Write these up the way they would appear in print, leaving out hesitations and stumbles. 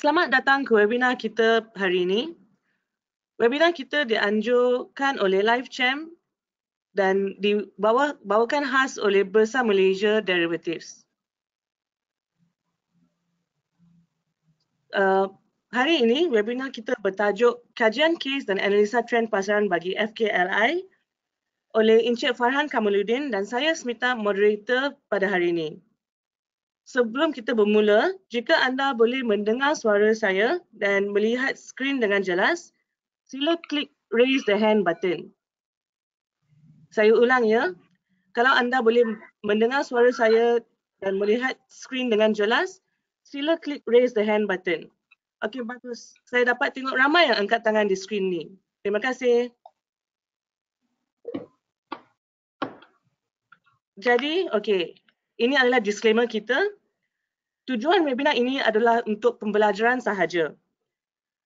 Selamat datang ke webinar kita hari ini. Webinar kita dianjurkan oleh LiveChamp dan dibawakan khas oleh Bursa Malaysia Derivatives. Hari ini webinar kita bertajuk Kajian Kes dan Analisa Trend Pasaran bagi FKLI oleh Encik Farhan Kamaluddin dan saya Smita, moderator pada hari ini. Sebelum kita bermula, jika anda boleh mendengar suara saya dan melihat skrin dengan jelas, sila klik raise the hand button. Saya ulang ya, kalau anda boleh mendengar suara saya dan melihat skrin dengan jelas, sila klik raise the hand button. Okey, bagus. Saya dapat tengok ramai yang angkat tangan di skrin ni. Terima kasih. Jadi, okey. Ini adalah disclaimer kita. Tujuan webinar ini adalah untuk pembelajaran sahaja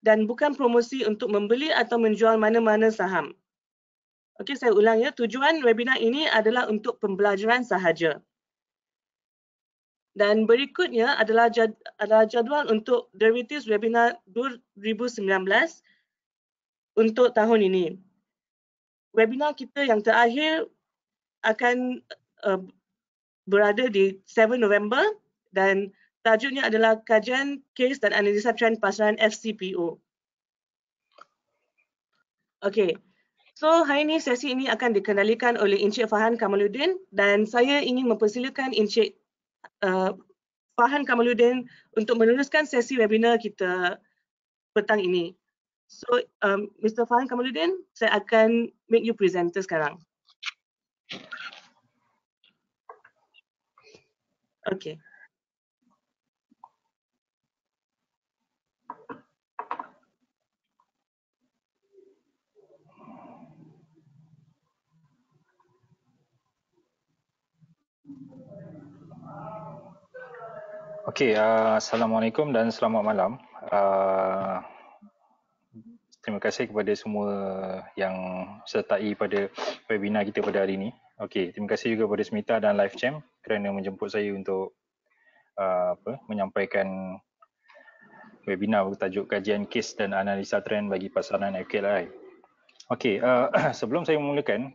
dan bukan promosi untuk membeli atau menjual mana-mana saham. Okey, saya ulang ya. Tujuan webinar ini adalah untuk pembelajaran sahaja. Dan berikutnya adalah jadual untuk derivatives webinar 2019 untuk tahun ini. Webinar kita yang terakhir akan berada di 7 November dan tajuknya adalah Kajian Kes dan Analisa Trend Pasaran FCPO. Okey. So, hari ini sesi ini akan dikendalikan oleh Encik Farhan Kamaluddin dan saya ingin mempersilakan Encik Farhan Kamaluddin untuk meneruskan sesi webinar kita petang ini. So, Mr. Farhan Kamaluddin, saya akan make you presenter sekarang. Okay. Okey, Assalamualaikum dan selamat malam. Terima kasih kepada semua yang sertai pada webinar kita pada hari ini. Okey, terima kasih juga kepada Smita dan LiveChamp kerana menjemput saya untuk menyampaikan webinar bertajuk Kajian Kes dan Analisa Trend bagi Pasaran FKLI. Okey, sebelum saya memulakan,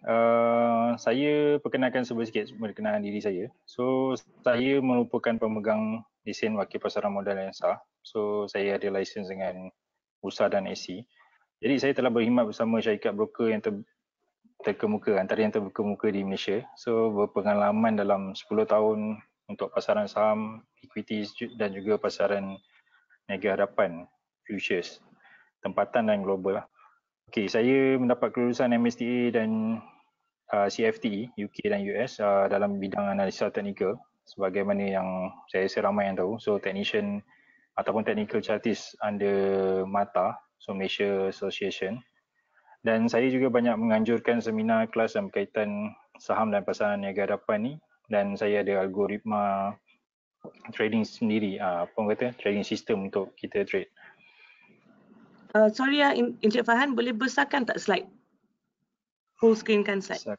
saya perkenalkan sedikit berkenaan diri saya. So, saya merupakan pemegang lesen wakil pasaran modal yang sah. So, saya ada lesen dengan Bursa dan SC. Jadi, saya telah berkhidmat bersama syarikat broker yang terkemuka, antara yang terkemuka di Malaysia. So, berpengalaman dalam 10 tahun untuk pasaran saham, equities dan juga pasaran niaga hadapan, futures, tempatan dan global. Okey, saya mendapat kelulusan MSTA dan CFT UK dan US dalam bidang analisa teknikal sebagaimana yang saya rasa ramai yang tahu. So technician ataupun technical chartist under MATA, so Malaysia Association. Dan saya juga banyak menganjurkan seminar kelas yang berkaitan saham dan pasaran niaga hadapan ni, dan saya ada algoritma trading sendiri, trading system untuk kita trade. Sorry ya, Encik Farhan, boleh besarkan tak slide? Full screen kan slide?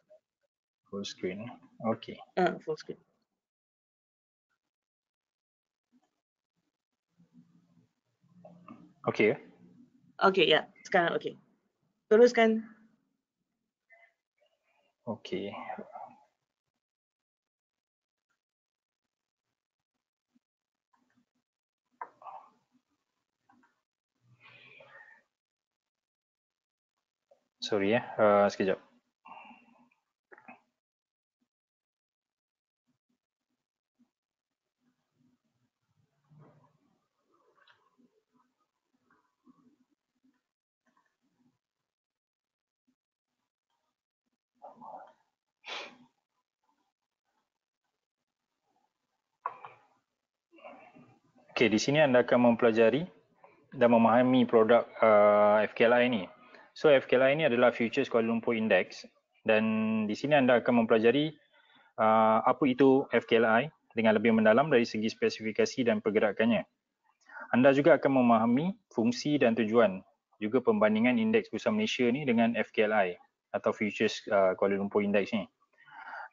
Full screen. Okey. Full screen. Okey. Okey, ya. Sekarang okey. Teruskan. Okey. Sorry ya, sekejap. Okey, di sini anda akan mempelajari dan memahami produk FKLI ini. So FKLI ini adalah Futures Kuala Lumpur Index dan di sini anda akan mempelajari apa itu FKLI dengan lebih mendalam dari segi spesifikasi dan pergerakannya. Anda juga akan memahami fungsi dan tujuan juga pembandingan indeks Bursa Malaysia ni dengan FKLI atau Futures Kuala Lumpur Index ni.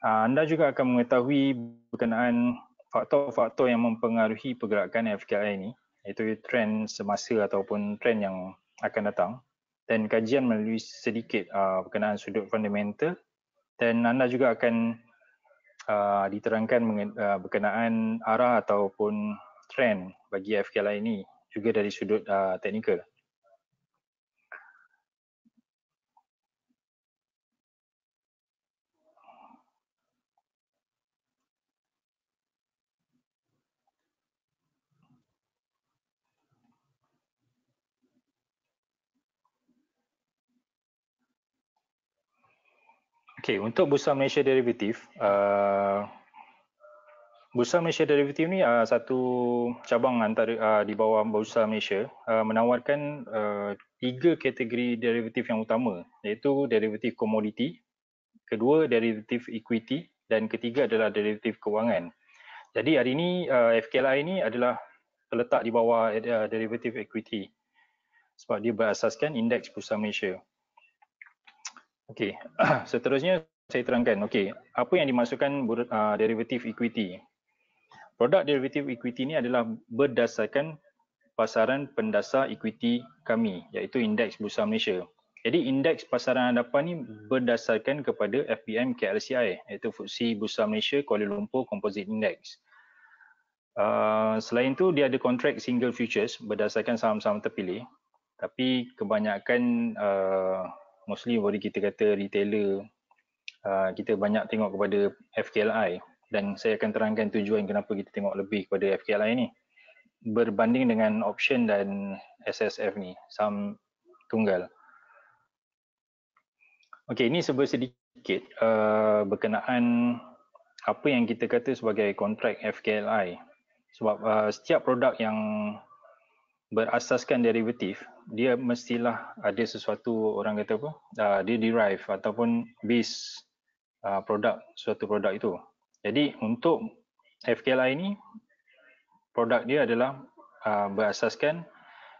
Anda juga akan mengetahui berkenaan faktor-faktor yang mempengaruhi pergerakan FKLI ini, iaitu trend semasa ataupun trend yang akan datang, dan kajian melalui sedikit berkenaan sudut fundamental, dan anda juga akan diterangkan berkenaan arah ataupun trend bagi FKLI ini juga dari sudut teknikal. Okey, untuk Bursa Malaysia Derivative, Bursa Malaysia Derivative ni satu cabang antara di bawah Bursa Malaysia menawarkan 3 kategori derivatif yang utama, iaitu derivatif komoditi, kedua derivatif equity, dan ketiga adalah derivatif kewangan. Jadi hari ini FKLI ini adalah terletak di bawah derivatif equity sebab dia berasaskan indeks Bursa Malaysia. Okey, seterusnya saya terangkan. Okey, apa yang dimaksudkan derivatif equity? Produk derivatif equity ini adalah berdasarkan pasaran pendasar equity kami, iaitu indeks Bursa Malaysia. Jadi indeks pasaran hadapan ni berdasarkan kepada FBM KLCI, iaitu FTSE Bursa Malaysia Kuala Lumpur Composite Index. Selain itu dia ada kontrak single futures berdasarkan saham-saham terpilih, tapi kebanyakan mostly boleh kita kata retailer kita banyak tengok kepada FKLI, dan saya akan terangkan tujuan kenapa kita tengok lebih kepada FKLI ni berbanding dengan option dan SSF ni, saham tunggal. Okey, ini sedikit berkenaan apa yang kita kata sebagai kontrak FKLI. Sebab setiap produk yang berasaskan derivatif, dia mestilah ada sesuatu, orang kata apa, dia derive ataupun base suatu produk itu. Jadi untuk FKLI ini, produk dia adalah berasaskan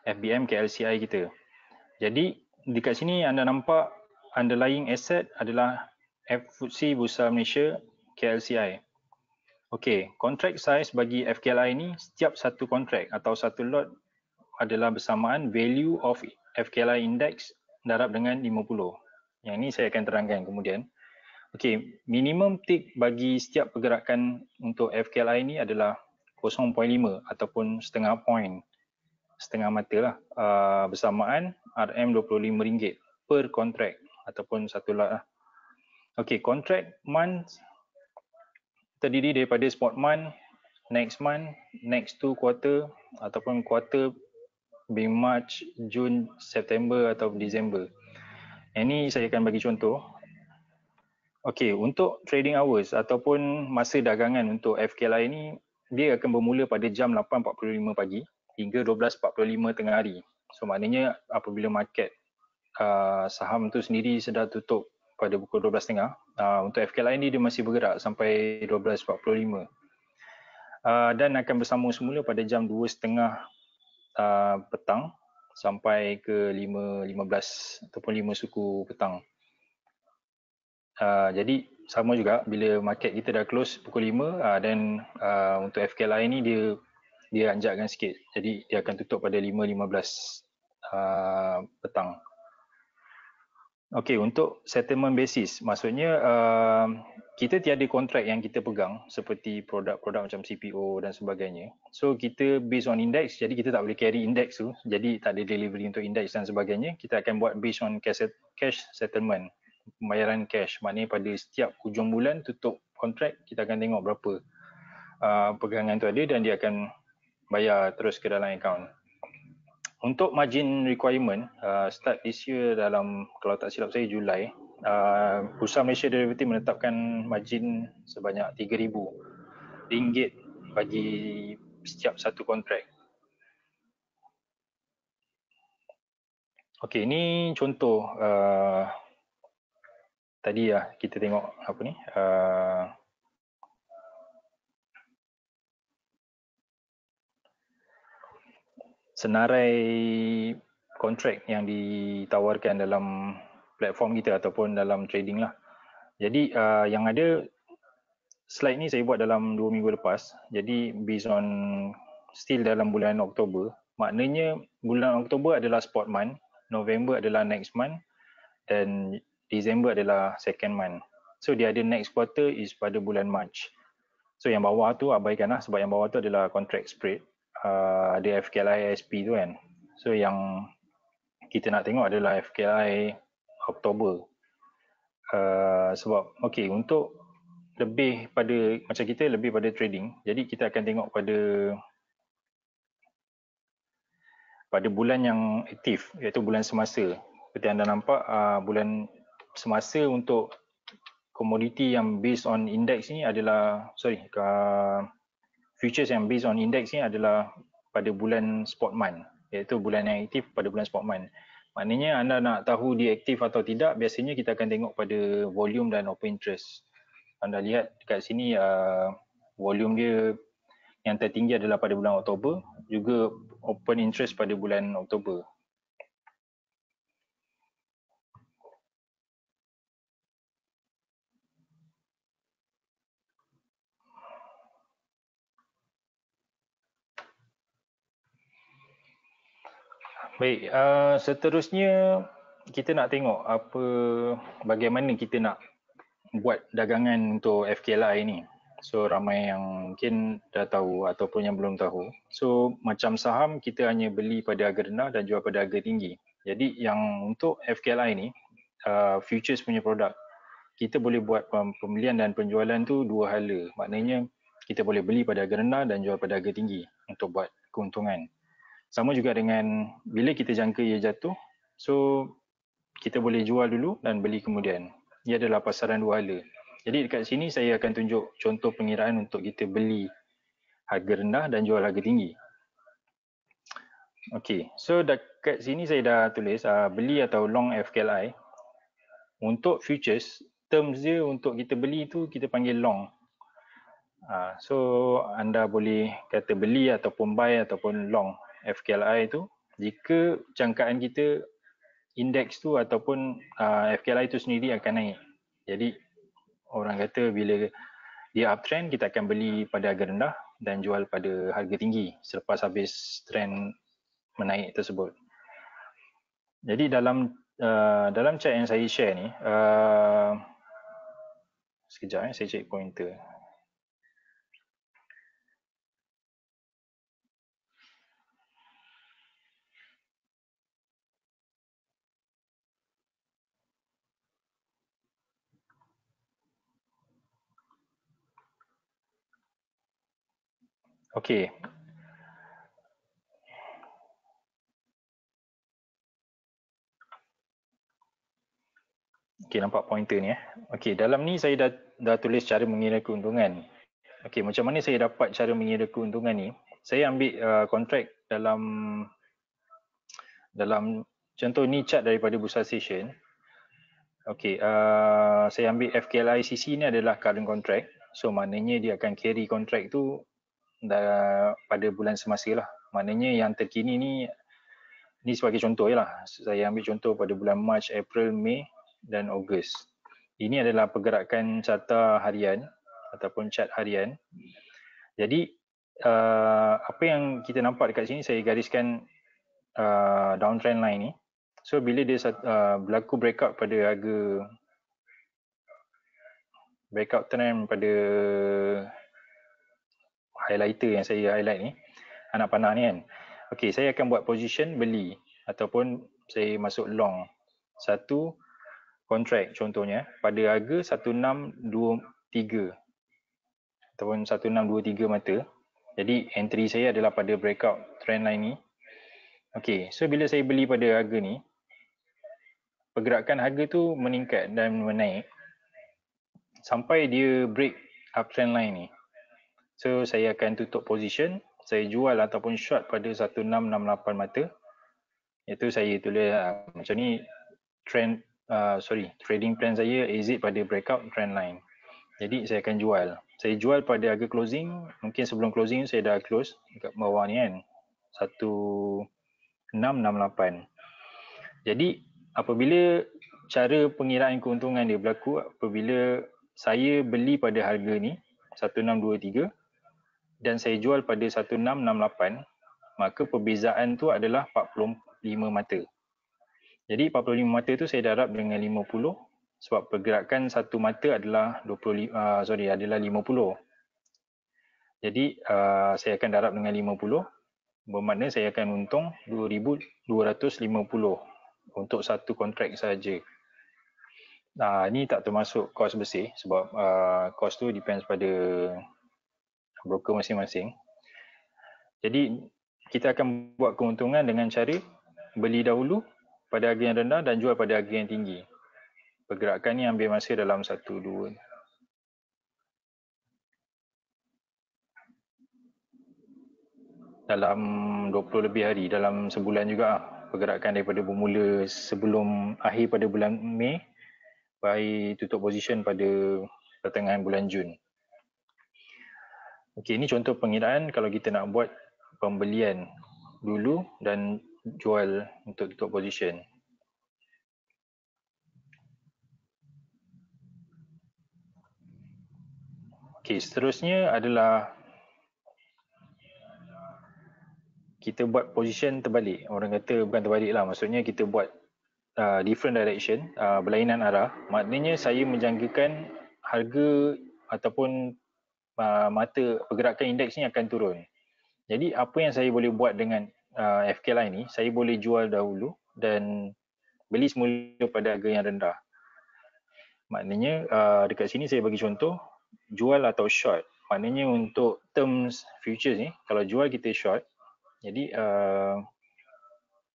FBM KLCI kita. Jadi dekat sini anda nampak underlying asset adalah FTSE Bursa Malaysia KLCI. Okey, contract size bagi FKLI ini, setiap satu kontrak atau satu lot adalah bersamaan value of FKLI index darab dengan 50. Yang ini saya akan terangkan kemudian. Okey, minimum tick bagi setiap pergerakan untuk FKLI ini adalah 0.5 ataupun setengah point, setengah mata lah, bersamaan RM25 per kontrak ataupun satu lot lah. Okey, kontrak month terdiri daripada spot month, next month, next 2 quarter ataupun quarter being March, Jun, September atau Disember. Ini saya akan bagi contoh. Okey, untuk trading hours ataupun masa dagangan untuk FKLI ini, dia akan bermula pada jam 8.45 pagi hingga 12.45 tengah hari. So maknanya apabila market saham tu sendiri sudah tutup pada pukul 12.30, untuk FKLI ini dia masih bergerak sampai 12.45 dan akan bersambung semula pada jam 2.30 petang sampai ke 5.15 ataupun 5 suku petang. Jadi sama juga bila market kita dah close pukul 5 dan untuk FKLI ni dia anjakkan sikit. Jadi dia akan tutup pada 5.15 petang. Okey, untuk settlement basis, maksudnya kita tiada kontrak yang kita pegang seperti produk-produk macam CPO dan sebagainya. So kita based on index, jadi kita tak boleh carry index tu, jadi tak ada delivery untuk index dan sebagainya. Kita akan buat based on cash settlement, pembayaran cash. Maknanya pada setiap hujung bulan tutup kontrak, kita akan tengok berapa pegangan tu ada dan dia akan bayar terus ke dalam akaun. Untuk margin requirement, start this year dalam, kalau tak silap saya, Julai, Bursa Malaysia Derivative menetapkan margin sebanyak RM3,000 bagi setiap satu kontrak. Okey, ini contoh tadi lah kita tengok apa ni, senarai kontrak yang ditawarkan dalam platform kita ataupun dalam trading lah. Jadi yang ada slide ni saya buat dalam 2 minggu lepas. Jadi based on still dalam bulan Oktober. Maknanya bulan Oktober adalah spot month, November adalah next month dan December adalah second month. So dia ada next quarter is pada bulan March. So yang bawah tu abaikanlah sebab yang bawah tu adalah contract spread. Ada FKLI ASP tu kan. So yang kita nak tengok adalah FKLI Oktober. Sebab okay, untuk lebih pada macam kita lebih pada trading, jadi kita akan tengok pada bulan yang aktif iaitu bulan semasa. Seperti anda nampak bulan semasa untuk komoditi yang based on index ni adalah futures yang based on index ni adalah pada bulan spot month, iaitu bulan yang aktif pada bulan spot month. Maknanya anda nak tahu dia aktif atau tidak, biasanya kita akan tengok pada volume dan open interest. Anda lihat dekat sini volume dia yang tertinggi adalah pada bulan Oktober, juga open interest pada bulan Oktober. Baik, seterusnya kita nak tengok bagaimana kita nak buat dagangan untuk FKLI ni. So ramai yang mungkin dah tahu ataupun yang belum tahu. So macam saham kita hanya beli pada harga rendah dan jual pada harga tinggi. Jadi yang untuk FKLI ni futures punya produk, kita boleh buat pembelian dan penjualan tu dua hala. Maknanya kita boleh beli pada harga rendah dan jual pada harga tinggi untuk buat keuntungan. Sama juga dengan bila kita jangka ia jatuh, so kita boleh jual dulu dan beli kemudian. Ia adalah pasaran dua hala. Jadi dekat sini saya akan tunjuk contoh pengiraan untuk kita beli harga rendah dan jual harga tinggi. Okey, so dekat sini saya dah tulis beli atau long FKLI. Untuk futures, terms dia untuk kita beli tu kita panggil long. So anda boleh kata beli ataupun buy ataupun long FKLI tu jika jangkaan kita indeks tu ataupun FKLI tu sendiri akan naik. Jadi orang kata bila dia uptrend kita akan beli pada harga rendah dan jual pada harga tinggi selepas habis trend menaik tersebut. Jadi dalam chart yang saya share ni, sekejap saya cek pointer. Okey. Okey, nampak pointer ni Okey, dalam ni saya dah tulis cara mengira keuntungan. Okey, macam mana saya dapat cara mengira keuntungan ni? Saya ambil kontrak dalam contoh ni chart daripada Bursa Station. Okey, saya ambil FKLI CC ni adalah current contract. So maknanya dia akan carry kontrak tu pada bulan semasa lah. Maknanya yang terkini ni sebagai contoh je lah. Saya ambil contoh pada bulan Mac, April, Mei dan Ogos. Ini adalah pergerakan carta harian ataupun chart harian. Jadi apa yang kita nampak dekat sini, saya gariskan downtrend line ni. So bila dia berlaku breakout pada harga breakout trend pada highlighter yang saya highlight ni, anak panah ni kan. Okey, saya akan buat position beli ataupun saya masuk long satu kontrak contohnya pada harga 1623 ataupun 1623 mata. Jadi entry saya adalah pada breakout trend line ni. Okey, so bila saya beli pada harga ni, pergerakan harga tu meningkat dan menaik sampai dia break uptrend line ni. So saya akan tutup position, saya jual ataupun short pada 1668 mata. Iaitu saya tulis macam ni trading plan saya exit pada breakout trend line. Jadi saya akan jual. Saya jual pada harga closing, mungkin sebelum closing saya dah close dekat bawah ni kan. 1668. Jadi apabila cara pengiraan keuntungan dia berlaku apabila saya beli pada harga ni 1623 dan saya jual pada 1668, maka perbezaan tu adalah 45 mata. Jadi 45 mata tu saya darab dengan 50 sebab pergerakan satu mata adalah 50. Jadi saya akan darab dengan 50, bermakna saya akan untung 2,250 untuk satu kontrak sahaja. Ini tak termasuk kos bersih sebab kos tu depends pada broker masing-masing. Jadi kita akan buat keuntungan dengan cara beli dahulu pada harga yang rendah dan jual pada harga yang tinggi. Pergerakan ni ambil masa dalam 1-2 dalam 20 lebih hari, dalam sebulan juga. Pergerakan daripada bermula sebelum akhir pada bulan Mei, baik tutup position pada pertengahan bulan Jun. Okey, ini contoh pengiraan kalau kita nak buat pembelian dulu dan jual untuk tutup position. Okey, seterusnya adalah kita buat position terbalik. Orang kata bukan terbalik lah, maksudnya kita buat different direction, berlainan arah. Maknanya saya menjangkakan harga ataupun mata pergerakan indeks ni akan turun. Jadi apa yang saya boleh buat dengan FKLI ni, saya boleh jual dahulu dan beli semula pada harga yang rendah. Maknanya dekat sini saya bagi contoh jual atau short. Maknanya untuk terms futures ni, kalau jual kita short, jadi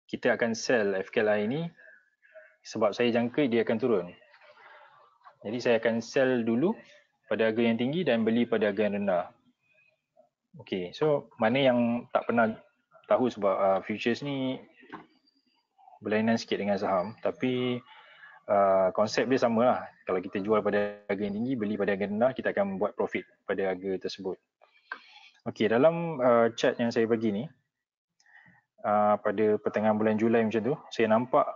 kita akan sell FKLI ni sebab saya jangka dia akan turun. Jadi saya akan sell dulu pada harga yang tinggi dan beli pada harga yang rendah. Okay, so mana yang tak pernah tahu sebab futures ni berlainan sikit dengan saham, tapi konsep dia sama lah. Kalau kita jual pada harga yang tinggi, beli pada harga rendah, kita akan buat profit pada harga tersebut. Okay, dalam chart yang saya bagi ni, pada pertengahan bulan Julai macam tu, saya nampak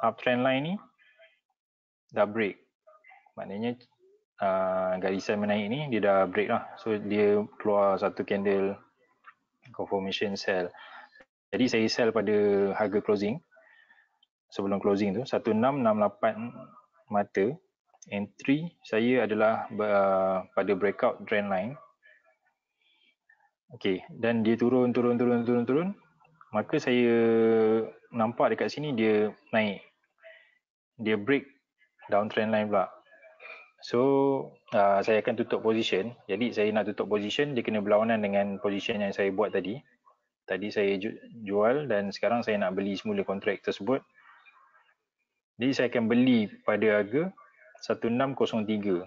uptrend line ni dah break. Maknanya garisan menaik ni dia dah break lah. So dia keluar satu candle confirmation sell. Jadi saya sell pada harga closing. Sebelum closing tu 1668 mata. Entry saya adalah pada breakout trend line. Okey, dan dia turun. Maka saya nampak dekat sini dia naik. Dia break downtrend line pula. So saya akan tutup position. Jadi saya nak tutup position, dia kena berlawanan dengan position yang saya buat tadi. Tadi saya jual dan sekarang saya nak beli semula kontrak tersebut. Jadi saya akan beli pada harga 1603.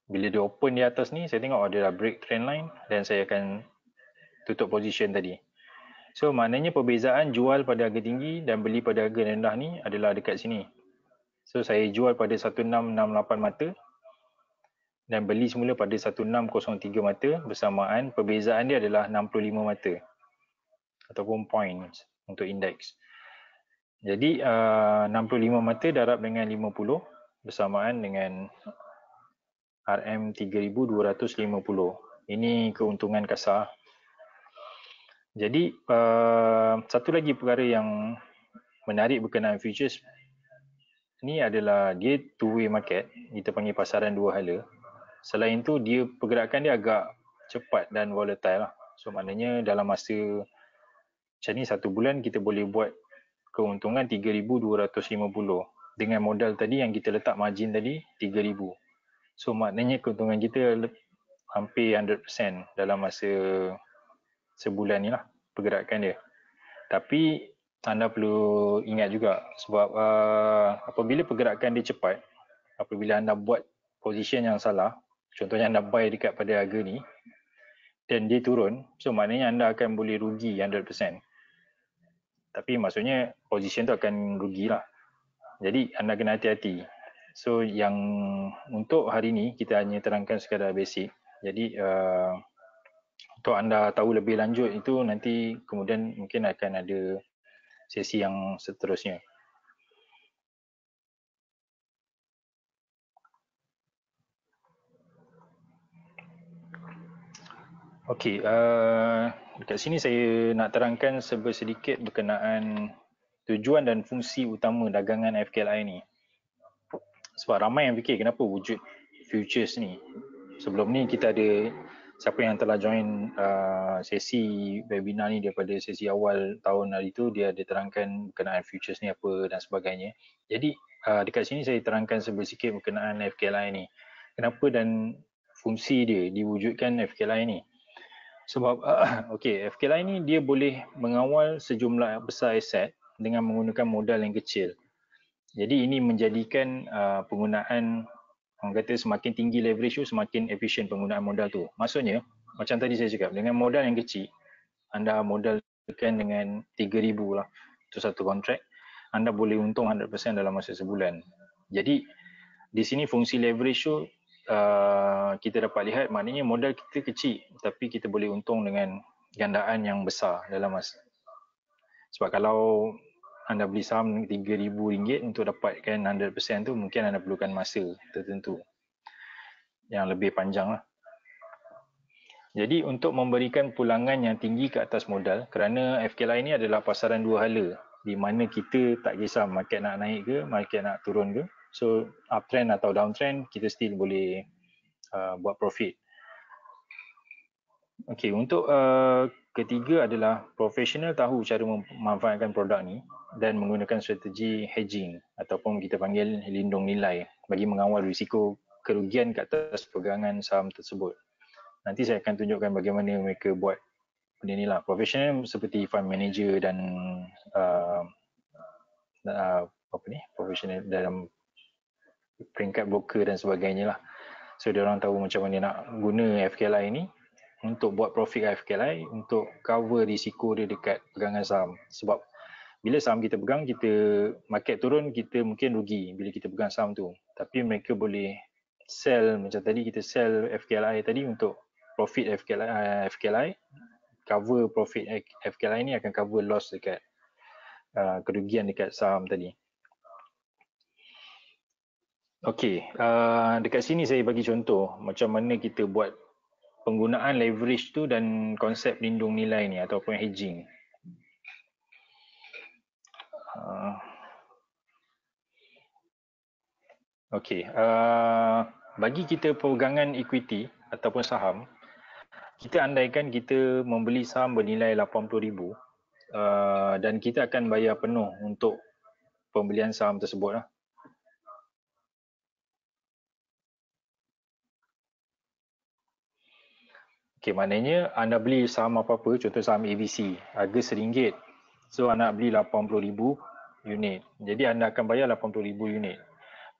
Bila dia open di atas ni, saya tengok dia dah break trend line dan saya akan tutup position tadi. So maknanya perbezaan jual pada harga tinggi dan beli pada harga rendah ni adalah dekat sini. So saya jual pada 1668 mata dan beli semula pada 1603 mata, bersamaan perbezaan dia adalah 65 mata ataupun points untuk indeks. Jadi 65 mata darab dengan 50 bersamaan dengan RM3,250. Ini keuntungan kasar. Jadi satu lagi perkara yang menarik berkenaan futures ni adalah dia two-way market. Kita panggil pasaran dua hala. Selain tu dia pergerakan dia agak cepat dan volatile lah. So maknanya dalam masa macam ni satu bulan kita boleh buat keuntungan 3,250 dengan modal tadi yang kita letak margin tadi 3,000. So maknanya keuntungan kita hampir 100% dalam masa sebulan ni lah pergerakan dia. Tapi anda perlu ingat juga sebab apabila pergerakan dia cepat, apabila anda buat position yang salah, contohnya anda buy dekat pada harga ni dan dia turun, so maknanya anda akan boleh rugi 100%. Tapi maksudnya position tu akan rugi lah. Jadi anda kena hati-hati. So yang untuk hari ni kita hanya terangkan sekadar basic. Jadi untuk anda tahu lebih lanjut itu nanti kemudian mungkin akan ada sesi yang seterusnya. Okey, dekat sini saya nak terangkan sedikit berkenaan tujuan dan fungsi utama dagangan FKLI ni. Sebab ramai yang fikir kenapa wujud futures ni. Sebelum ni kita ada siapa yang telah join sesi webinar ni daripada sesi awal tahun hari tu, dia ada terangkan berkenaan futures ni apa dan sebagainya. Jadi dekat sini saya terangkan sedikit berkenaan FKLI ni. Kenapa dan fungsi dia diwujudkan FKLI ni. Sebab okey, FKLI ni dia boleh mengawal sejumlah besar aset dengan menggunakan modal yang kecil. Jadi ini menjadikan penggunaan, orang kata semakin tinggi leverage tu semakin efisien penggunaan modal tu. Maksudnya macam tadi saya cakap, dengan modal yang kecil, anda modalkan dengan 3,000 lah untuk satu kontrak, anda boleh untung 100% dalam masa sebulan. Jadi di sini fungsi leverage tu kita dapat lihat, maknanya modal kita kecil tapi kita boleh untung dengan gandaan yang besar dalam masa. Sebab kalau anda beli saham RM3,000 untuk dapatkan 100% tu, mungkin anda perlukan masa tertentu yang lebih panjang lah. Jadi untuk memberikan pulangan yang tinggi ke atas modal, kerana FKLI ini adalah pasaran dua hala, di mana kita tak kisah market nak naik ke, market nak turun ke. So uptrend atau downtrend, kita still boleh buat profit. Okey, untuk ketiga adalah profesional tahu cara memanfaatkan produk ni dan menggunakan strategi hedging ataupun kita panggil lindung nilai bagi mengawal risiko kerugian ke atas pegangan saham tersebut. Nanti saya akan tunjukkan bagaimana mereka buat benda ni lah. Profesional seperti fund manager dan profesional dalam peringkat broker dan sebagainya lah. So dia orang tahu macam mana nak guna FKLI ni untuk buat profit FKLI untuk cover risiko dia dekat pegangan saham. Sebab bila saham kita pegang, kita market turun, kita mungkin rugi bila kita pegang saham tu. Tapi mereka boleh sell, macam tadi kita sell FKLI tadi untuk profit FKLI, cover profit FKLI ni akan cover loss dekat kerugian dekat saham tadi. Okey, dekat sini saya bagi contoh macam mana kita buat penggunaan leverage tu dan konsep lindung nilai ni ataupun hedging. Okey, bagi kita pegangan equity ataupun saham, kita andaikan kita membeli saham bernilai 80,000 dan kita akan bayar penuh untuk pembelian saham tersebut lah. Okey, maknanya anda beli saham apa-apa, contoh saham ABC, harga RM1. So anda beli 80,000 unit. Jadi anda akan bayar 80,000 unit.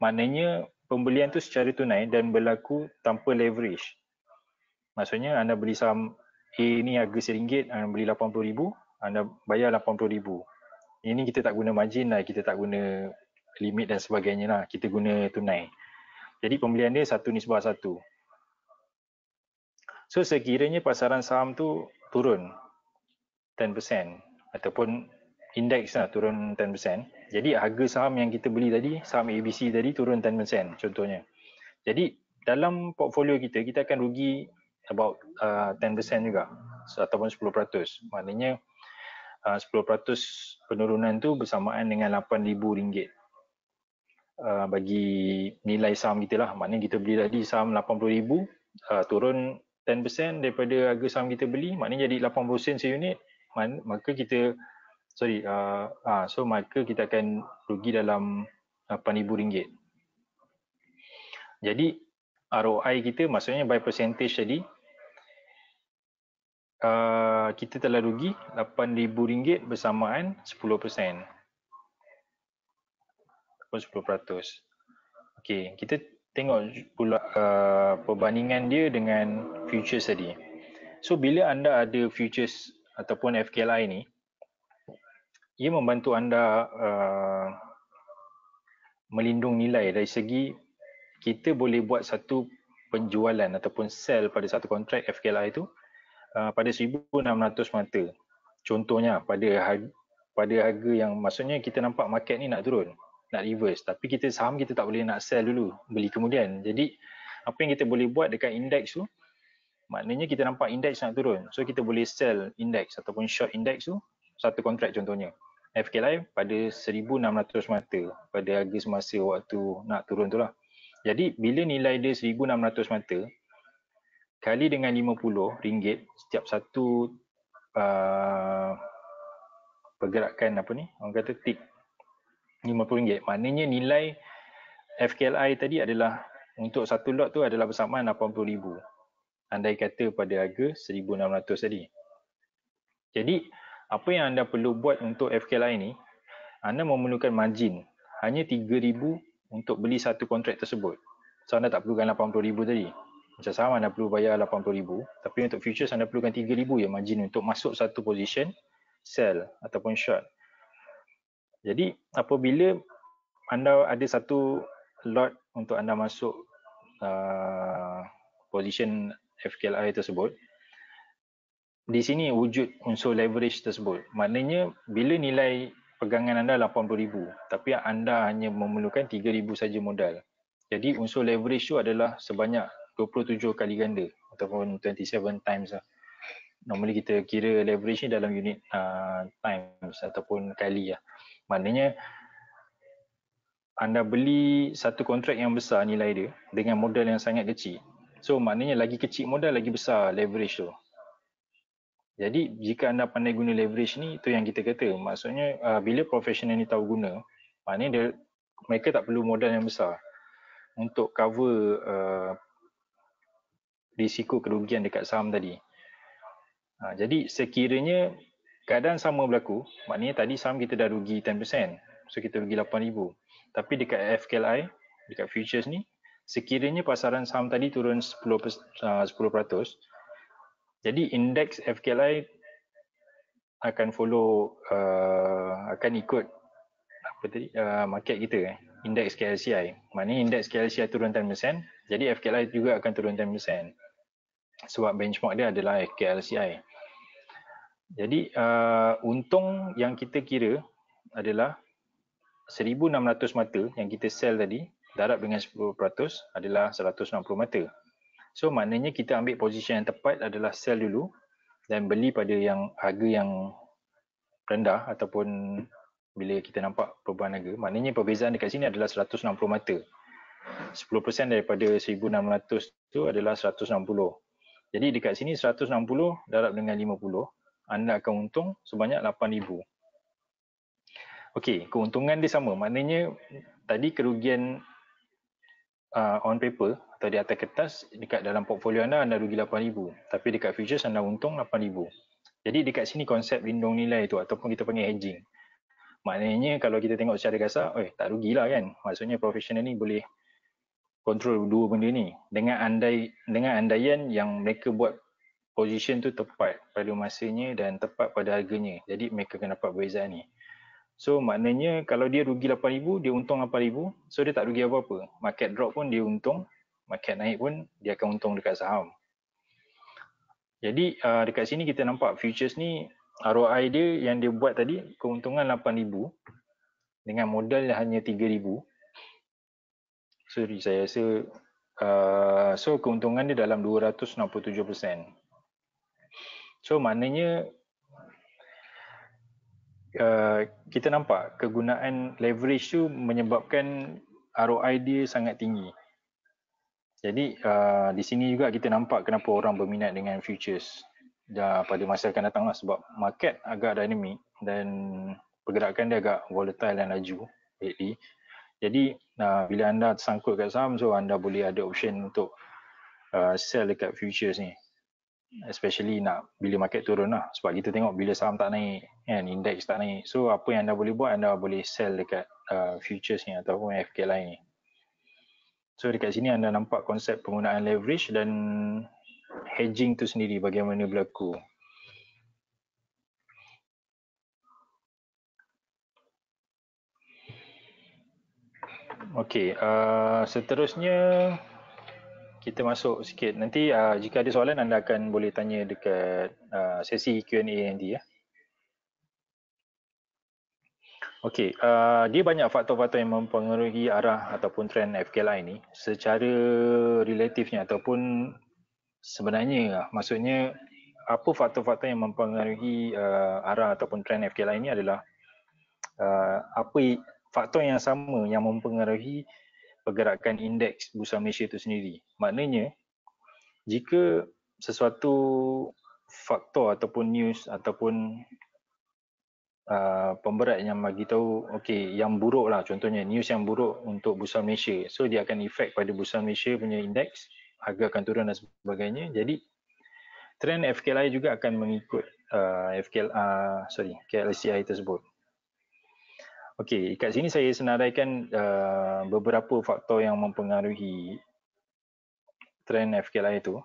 Maknanya pembelian tu secara tunai dan berlaku tanpa leverage. Maksudnya anda beli saham A ni harga RM1, anda beli 80,000, anda bayar 80,000. Ini kita tak guna margin lah, kita tak guna limit dan sebagainya lah, kita guna tunai. Jadi pembelian dia 1:1. So sekiranya pasaran saham tu turun 10% ataupun indeks lah turun 10%. Jadi harga saham yang kita beli tadi, saham ABC tadi turun 10% contohnya. Jadi dalam portfolio kita, kita akan rugi about 10% juga ataupun 10%. Maknanya 10% penurunan tu bersamaan dengan RM8,000 bagi nilai saham kita lah. Maknanya kita beli tadi saham 80,000, turun 10% daripada harga saham kita beli, maknanya jadi 80 sen seunit, maka kita maka kita akan rugi dalam RM8,000. Jadi ROI kita, maksudnya by percentage tadi, kita telah rugi RM8,000 bersamaan 10%. Ataupun 10%. Okey, kita tengok pula perbandingan dia dengan futures tadi. So bila anda ada futures ataupun FKLI ni, ia membantu anda melindung nilai dari segi kita boleh buat satu penjualan ataupun sell pada satu kontrak FKLI itu pada 1,600 mata. Contohnya pada harga yang, maksudnya kita nampak market ni nak turun, nak reverse, tapi saham kita tak boleh nak sell dulu, beli kemudian. Jadi apa yang kita boleh buat dekat indeks tu, maknanya kita nampak indeks nak turun. So kita boleh sell indeks ataupun short indeks tu satu kontrak contohnya. FKLI pada 1,600 mata pada harga semasa waktu nak turun tu lah. Jadi bila nilai dia 1,600 mata kali dengan RM50 setiap satu pergerakan apa ni, orang kata tick RM50, maknanya nilai FKLI tadi adalah untuk satu lot tu adalah bersamaan RM80,000 andai kata pada harga 1,600 tadi. Jadi apa yang anda perlu buat untuk FKLI ni, anda memerlukan margin hanya 3,000 untuk beli satu kontrak tersebut. So anda tak perlukan 80,000 tadi. Macam saham anda perlu bayar 80,000, tapi untuk futures anda perlukan 3,000 ya margin untuk masuk satu position sell ataupun short. Jadi apabila anda ada satu lot untuk anda masuk position FKLI tersebut, di sini wujud unsur leverage tersebut. Maknanya bila nilai pegangan anda 80,000 tapi anda hanya memerlukan 3,000 saja modal. Jadi unsur leverage tu adalah sebanyak 27 kali ganda ataupun 27 times lah. Normally kita kira leverage ni dalam unit times ataupun kali lah. Maknanya anda beli satu kontrak yang besar nilai dia dengan modal yang sangat kecil. So maknanya lagi kecil modal lagi besar leverage tu. Jadi jika anda pandai guna leverage ni, itu yang kita kata. Maksudnya bila profesional ni tahu guna, maknanya mereka tak perlu modal yang besar untuk cover risiko kerugian dekat saham tadi. Jadi sekiranya keadaan sama berlaku, maknanya tadi saham kita dah rugi 10%. So kita rugi 8,000. Tapi dekat FKLI, dekat futures ni, sekiranya pasaran saham tadi turun 10%, jadi indeks FKLI akan follow, akan ikut apa tadi, market kita, indeks KLCI. Maknanya indeks KLCI turun 10%, jadi FKLI juga akan turun 10%. Sebab benchmark dia adalah KLCI. Jadi untung yang kita kira adalah 1,600 mata yang kita sell tadi, darab dengan 10% adalah 160 mata. So maknanya kita ambil position yang tepat adalah sell dulu dan beli pada yang harga yang rendah ataupun bila kita nampak perubahan harga. Maknanya perbezaan dekat sini adalah 160 mata. 10% daripada 1,600 tu adalah 160. Jadi dekat sini 160 darab dengan 50, anda akan untung sebanyak 8,000. Okey, keuntungan dia sama. Maknanya tadi kerugian on paper atau di atas kertas dekat dalam portfolio anda rugi 8,000. Tapi dekat futures anda untung 8,000. Jadi dekat sini konsep lindung nilai tu ataupun kita panggil hedging. Maknanya kalau kita tengok secara kasar, tak rugilah kan. Maksudnya profesional ni boleh kontrol dua benda ni dengan andaian yang mereka buat position tu tepat pada masanya dan tepat pada harganya. Jadi mereka akan dapat perbezaan ni. So maknanya kalau dia rugi 8,000, dia untung 8,000. So dia tak rugi apa-apa. Market drop pun dia untung, market naik pun dia akan untung dekat saham. Jadi dekat sini kita nampak futures ni ROI dia yang dia buat tadi keuntungan 8,000 dengan modal hanya 3,000. Sorry, saya rasa so keuntungan dia dalam 267%. So maknanya kita nampak kegunaan leverage tu menyebabkan ROI dia sangat tinggi. Jadi di sini juga kita nampak kenapa orang berminat dengan futures pada masa akan datang lah, sebab market agak dynamic dan pergerakan dia agak volatile dan laju lately. Jadi bila anda tersangkut kat saham, so anda boleh ada option untuk sell dekat futures ni. Especially bila market turun lah. Sebab kita tengok bila saham tak naik, kan, indeks tak naik. So apa yang anda boleh buat, anda boleh sell dekat futures ni ataupun FKLI ni. So dekat sini anda nampak konsep penggunaan leverage dan hedging tu sendiri bagaimana berlaku. Okey, seterusnya kita masuk sikit. Nanti jika ada soalan anda akan boleh tanya dekat sesi Q&A nanti ya. Okey, dia banyak faktor-faktor yang mempengaruhi arah ataupun trend FKLI ni secara relatifnya ataupun sebenarnya maksudnya apa faktor-faktor yang mempengaruhi arah ataupun trend FKLI ini adalah faktor yang sama yang mempengaruhi pergerakan indeks Bursa Malaysia itu sendiri. Maknanya jika sesuatu faktor ataupun news ataupun pemberat yang bagi tahu okey yang buruk lah, contohnya news yang buruk untuk Bursa Malaysia, so dia akan efek pada Bursa Malaysia punya indeks, harga akan turun dan sebagainya. Jadi trend FKLI juga akan mengikut KLCI tersebut. Okey, kat sini saya senaraikan beberapa faktor yang mempengaruhi trend FKLI itu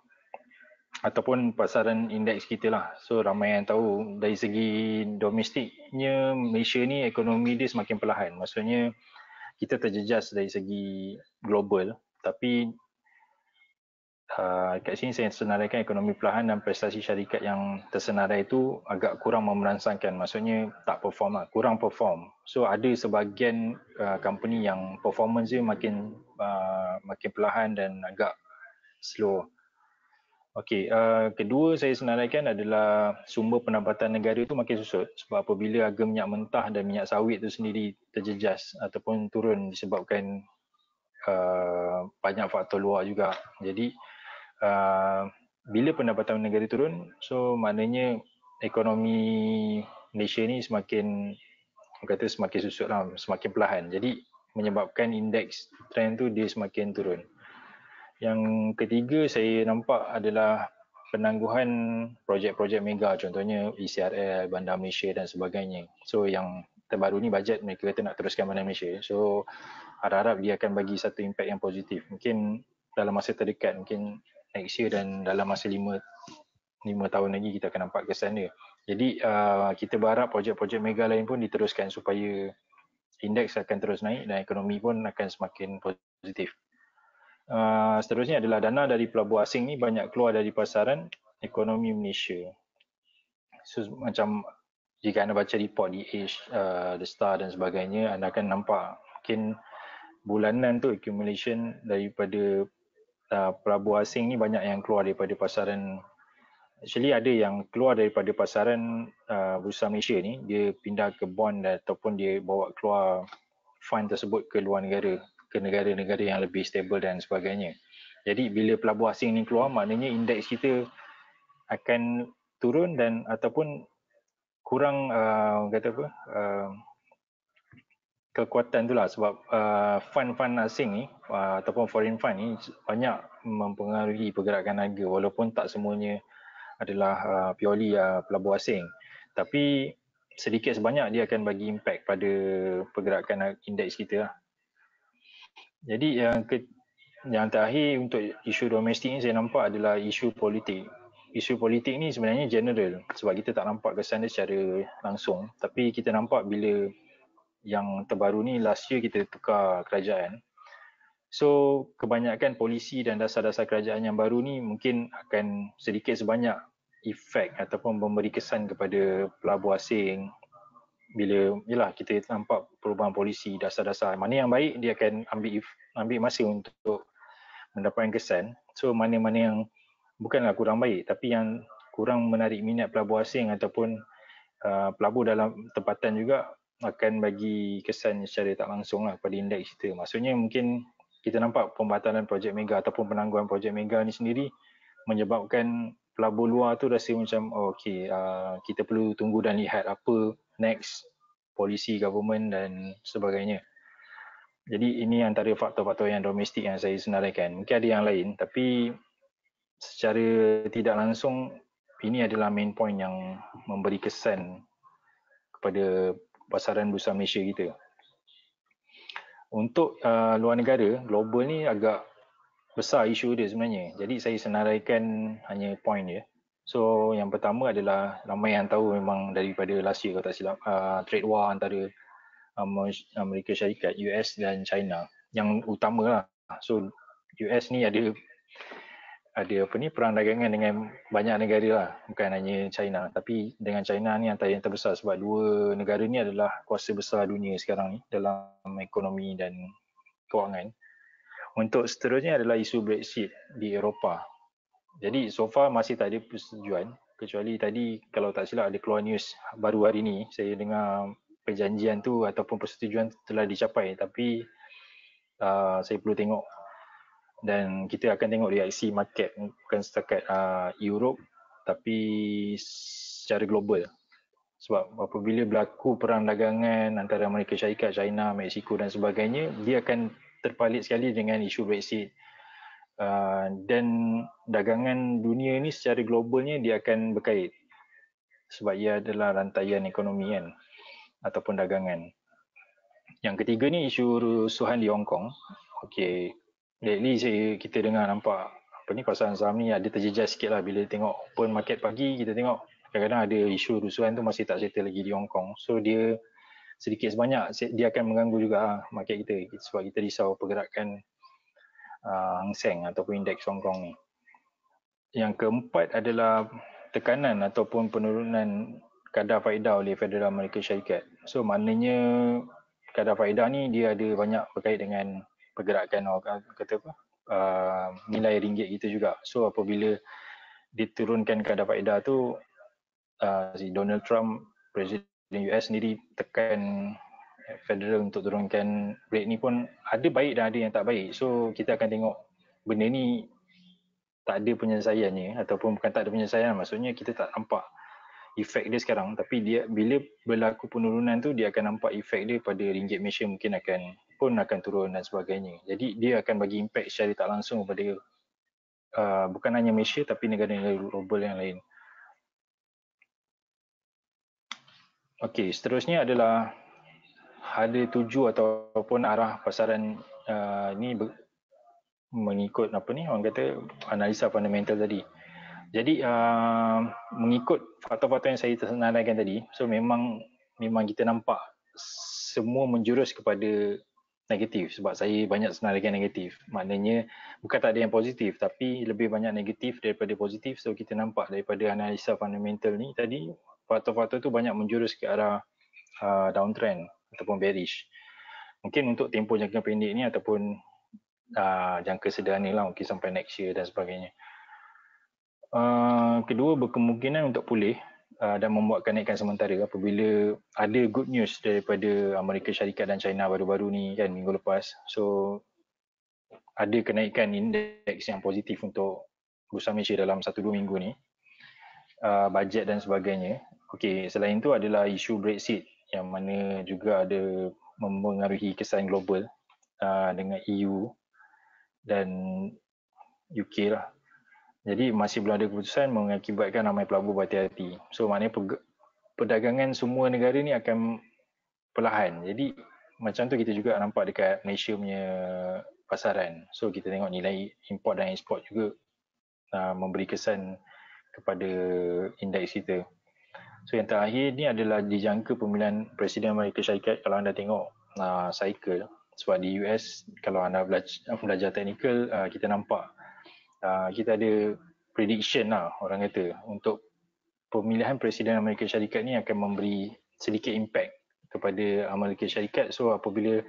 ataupun pasaran indeks kita lah. So ramai yang tahu dari segi domestiknya Malaysia ni ekonomi dia semakin perlahan. Maksudnya kita terjejas dari segi global, tapi kat sini saya senaraikan ekonomi perlahan dan prestasi syarikat yang tersenarai itu agak kurang memerangsangkan. Maksudnya tak perform lah, kurang perform. So ada sebahagian company yang performance dia makin perlahan dan agak slow. Okey, kedua saya senaraikan adalah sumber pendapatan negara itu makin susut sebab apabila harga minyak mentah dan minyak sawit itu sendiri terjejas ataupun turun disebabkan banyak faktor luar juga. Jadi bila pendapatan negara turun, so maknanya ekonomi Malaysia ni semakin susut lah, semakin perlahan. Jadi menyebabkan indeks trend tu dia semakin turun. Yang ketiga saya nampak adalah penangguhan projek-projek mega, contohnya ECRL, Bandar Malaysia dan sebagainya. So yang terbaru ni bajet mereka kata nak teruskan Bandar Malaysia. So harap-harap dia akan bagi satu impact yang positif. Mungkin dalam masa terdekat, mungkin next year dan dalam masa 5 tahun lagi kita akan nampak kesan dia. Jadi kita berharap projek-projek mega lain pun diteruskan supaya indeks akan terus naik dan ekonomi pun akan semakin positif. Seterusnya adalah dana dari pelabur asing ni banyak keluar dari pasaran ekonomi Malaysia. So macam jika anda baca report di Age, The Star dan sebagainya, anda akan nampak mungkin bulanan tu accumulation daripada pelabur asing ni banyak yang keluar daripada pasaran. Actually ada yang keluar daripada pasaran Bursa Malaysia ni, dia pindah ke bond ataupun dia bawa keluar fund tersebut ke luar negara, ke negara-negara yang lebih stable dan sebagainya. Jadi bila pelabur asing ni keluar, maknanya indeks kita akan turun dan ataupun kurang kekuatan tu lah sebab fund-fund asing ni ataupun foreign fund ni banyak mempengaruhi pergerakan harga walaupun tak semuanya adalah purely pelabur asing. Tapi sedikit sebanyak dia akan bagi impact pada pergerakan indeks kita lah. Jadi yang terakhir untuk isu domestik ni saya nampak adalah isu politik. Isu politik ni sebenarnya general sebab kita tak nampak kesan dia secara langsung. Tapi kita nampak bila yang terbaru ni last year kita tukar kerajaan. So kebanyakan polisi dan dasar-dasar kerajaan yang baru ni mungkin akan sedikit sebanyak efek ataupun memberi kesan kepada pelabur asing. Bila yalah kita nampak perubahan polisi, dasar-dasar mana yang baik dia akan ambil masa untuk mendapatkan kesan. So mana-mana yang bukanlah kurang baik tapi yang kurang menarik minat pelabur asing ataupun pelabur dalam tempatan juga akan bagi kesan secara tak langsung lah pada indeks kita. Maksudnya mungkin kita nampak pembatalan projek mega ataupun penangguhan projek mega ni sendiri menyebabkan pelabur luar tu rasa macam kita perlu tunggu dan lihat apa next polisi government dan sebagainya. Jadi ini antara faktor-faktor yang domestik yang saya senaraikan. Mungkin ada yang lain tapi secara tidak langsung ini adalah main point yang memberi kesan kepada pasaran Bursa Malaysia kita. Untuk luar negara, global ni agak besar isu dia sebenarnya. Jadi saya senaraikan hanya point dia. So yang pertama adalah ramai yang tahu memang daripada last year kalau tak silap trade war antara Amerika Syarikat, US dan China yang utama lah. So US ni ada perang dagangan dengan banyak negara lah, bukan hanya China. Tapi dengan China ni antara yang terbesar sebab dua negara ni adalah kuasa besar dunia sekarang ni dalam ekonomi dan kewangan. Untuk seterusnya adalah isu Brexit di Eropah. Jadi so far masih tak ada persetujuan, kecuali tadi kalau tak silap ada keluar news baru hari ni, saya dengar perjanjian tu ataupun persetujuan telah dicapai, tapi saya perlu tengok, dan kita akan tengok reaksi market bukan setakat Europe tapi secara global. Sebab apabila berlaku perang dagangan antara Amerika Syarikat, China, Mexico dan sebagainya, dia akan terpalit sekali dengan isu Brexit. Dan dagangan dunia ni secara globalnya dia akan berkait sebab ia adalah rantaian ekonomi kan, ataupun dagangan. Yang ketiga ni isu rusuhan di Hong Kong. Okey, lately kita dengar nampak apa ni, pasaran saham ni ada terjejas sikit lah bila tengok open market pagi. Kita tengok kadang-kadang ada isu rusuhan tu masih tak settle lagi di Hong Kong. So dia sedikit sebanyak dia akan mengganggu juga market kita, sebab kita risau pergerakan Hang Seng ataupun indeks Hong Kong ni. Yang keempat adalah tekanan ataupun penurunan kadar faedah oleh Federal Amerika Syarikat. So maknanya kadar faedah ni dia ada banyak berkait dengan pergerakan orang kata apa, nilai ringgit kita juga. So apabila diturunkan kadar faedah tu, si Donald Trump, Presiden US sendiri tekan Federal untuk turunkan rate ni pun ada baik dan ada yang tak baik. So kita akan tengok benda ni tak ada penyelesaiannya, ataupun bukan tak ada penyelesaian, maksudnya kita tak nampak efek dia sekarang, tapi dia bila berlaku penurunan tu dia akan nampak efek dia pada ringgit Malaysia, mungkin akan turun dan sebagainya. Jadi dia akan bagi impact secara tak langsung kepada bukan hanya Malaysia tapi negara-negara global yang lain. Okey, seterusnya adalah ada tuju ataupun arah pasaran ni mengikut apa ni orang kata analisa fundamental tadi. Jadi mengikut faktor-faktor yang saya tersenaraikan tadi, so memang kita nampak semua menjurus kepada negatif, sebab saya banyak senaraikan negatif. Maknanya bukan tak ada yang positif tapi lebih banyak negatif daripada positif. So kita nampak daripada analisa fundamental ni tadi, faktor-faktor tu banyak menjurus ke arah downtrend ataupun bearish. Mungkin untuk tempoh jangka pendek ni ataupun jangka sederhana lah, mungkin sampai next year dan sebagainya. Kedua, berkemungkinan untuk pulih dan membuat kenaikan sementara apabila ada good news daripada Amerika Syarikat dan China baru-baru ni kan, minggu lepas. So ada kenaikan indeks yang positif untuk bursa Malaysia dalam 1-2 minggu ni, bajet dan sebagainya. Okey, selain itu adalah isu Brexit yang mana juga ada mempengaruhi kesan global dengan EU dan UK lah. Jadi masih belum ada keputusan, mengakibatkan ramai pelabur berhati-hati. So maknanya perdagangan semua negara ni akan perlahan. Jadi macam tu kita juga nampak dekat Malaysia punya pasaran. So kita tengok nilai import dan ekspor juga memberi kesan kepada indeks kita. So yang terakhir ni adalah dijangka pemilihan Presiden Amerika Syarikat. Kalau anda tengok cycle, sebab di US kalau anda belajar teknikal, kita nampak kita ada prediction lah orang kata untuk pemilihan Presiden Amerika Syarikat ni akan memberi sedikit impact kepada Amerika Syarikat. So apabila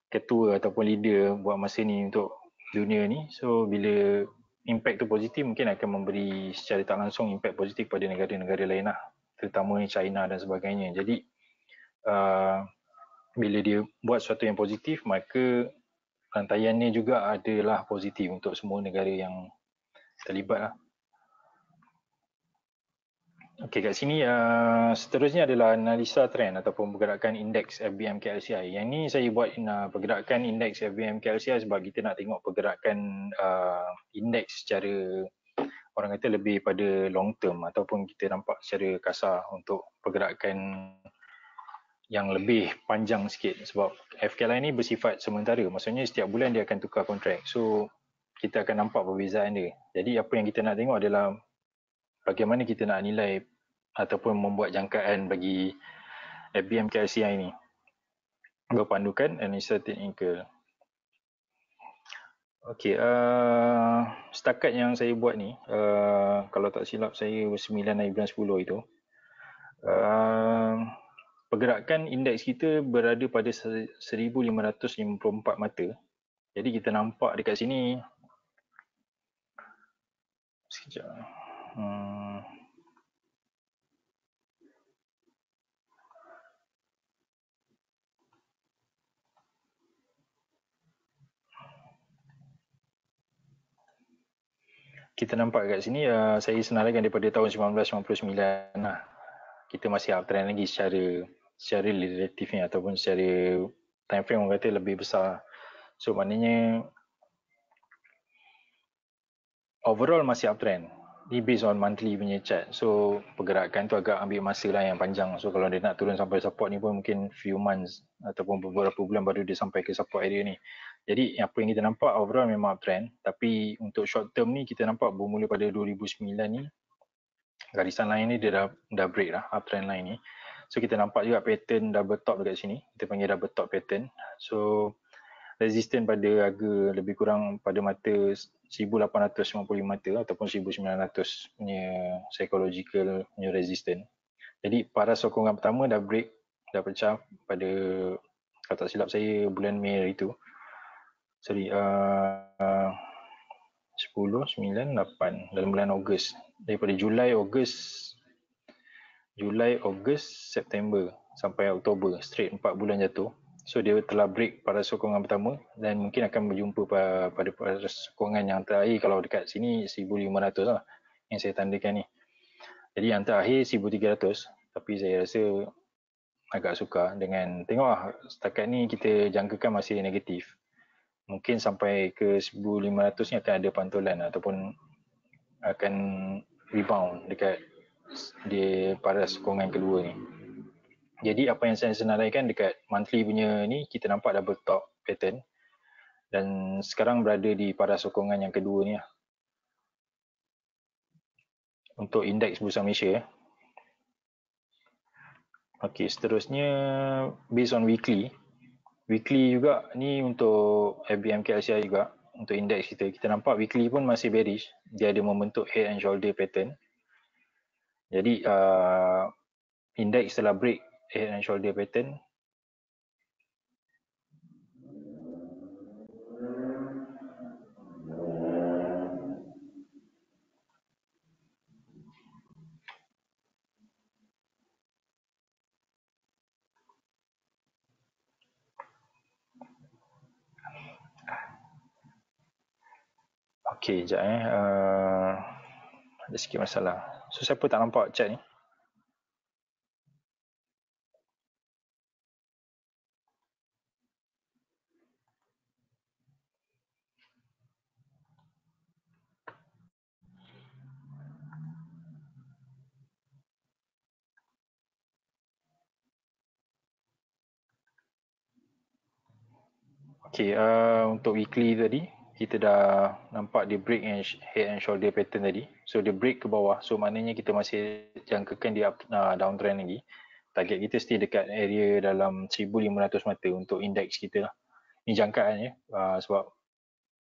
ketua ataupun leader buat masa ni untuk dunia ni, so bila impact tu positif, mungkin akan memberi secara tak langsung impact positif pada negara-negara lain lah, terutama China dan sebagainya. Jadi bila dia buat sesuatu yang positif, maka rantaiannya juga adalah positif untuk semua negara yang terlibat lah. Okey, kat sini seterusnya adalah analisa trend ataupun pergerakan indeks FBM KLCI. Yang ni saya buat pergerakan indeks FBM KLCI sebab kita nak tengok pergerakan indeks secara orang kata lebih pada long term, ataupun kita nampak secara kasar untuk pergerakan yang lebih panjang sikit, sebab FKLI ni bersifat sementara, maksudnya setiap bulan dia akan tukar kontrak. So kita akan nampak perbezaan dia. Jadi apa yang kita nak tengok adalah bagaimana kita nak nilai ataupun membuat jangkaan bagi FBM KLCI ni berpandukan analisa teknikal. Okey, setakat yang saya buat ni, kalau tak silap saya 9 hari bulan 10 itu, pergerakan indeks kita berada pada 1554 mata. Jadi kita nampak dekat sini Sekejap. Kita nampak kat sini, saya senaraikan daripada tahun 1999 lah. Kita masih uptrend lagi secara relatifnya ataupun secara time frame orang kata lebih besar. So maknanya overall masih uptrend. Ni based on monthly punya chart. So pergerakan tu agak ambil masa lah yang panjang. So kalau dia nak turun sampai support ni pun mungkin few months ataupun beberapa bulan baru dia sampai ke support area ni. Jadi apa yang kita nampak overall memang uptrend. Tapi untuk short term ni kita nampak bermula pada 2009 ni, garisan line ni dia dah break lah, uptrend line ni. So kita nampak juga pattern double top dekat sini. Kita panggil double top pattern. So resisten pada harga lebih kurang pada mata 1855 ataupun 1900 punya psychological punya resisten. Jadi para sokongan pertama dah break, dah pecah pada, kalau tak silap saya, bulan Mei hari tu. Sorry, 10, 9, 8 dalam bulan Ogos. Daripada Julai, Ogos, September sampai Oktober, straight 4 bulan jatuh. So dia telah break pada sokongan pertama dan mungkin akan berjumpa pada sokongan yang terakhir. Kalau dekat sini 1500 lah yang saya tandakan ni. Jadi yang terakhir 1300, tapi saya rasa agak sukar dengan tengok setakat ni kita jangkakan masih negatif. Mungkin sampai ke 1500 ni akan ada pantulan ataupun akan rebound dekat dia pada sokongan kedua ni. Jadi apa yang saya senaraikan dekat monthly punya ni, kita nampak double top pattern dan sekarang berada di pada sokongan yang kedua ni lah. Untuk indeks Bursa Malaysia. Okey, seterusnya based on weekly. Weekly juga ni untuk FBMKLCI juga, untuk indeks kita nampak weekly pun masih bearish. Dia ada membentuk head and shoulder pattern. Jadi indeks telah break head and shoulder pattern. Okey, sekejap ada sikit masalah. So siapa tak nampak chat ni? Okey, untuk weekly tadi kita dah nampak dia break head and shoulder pattern tadi. So dia break ke bawah. So maknanya kita masih jangkakan dia downtrend lagi. Target kita stay dekat area dalam 1500 mata untuk indeks kita lah. Ni jangkaan ya. Sebab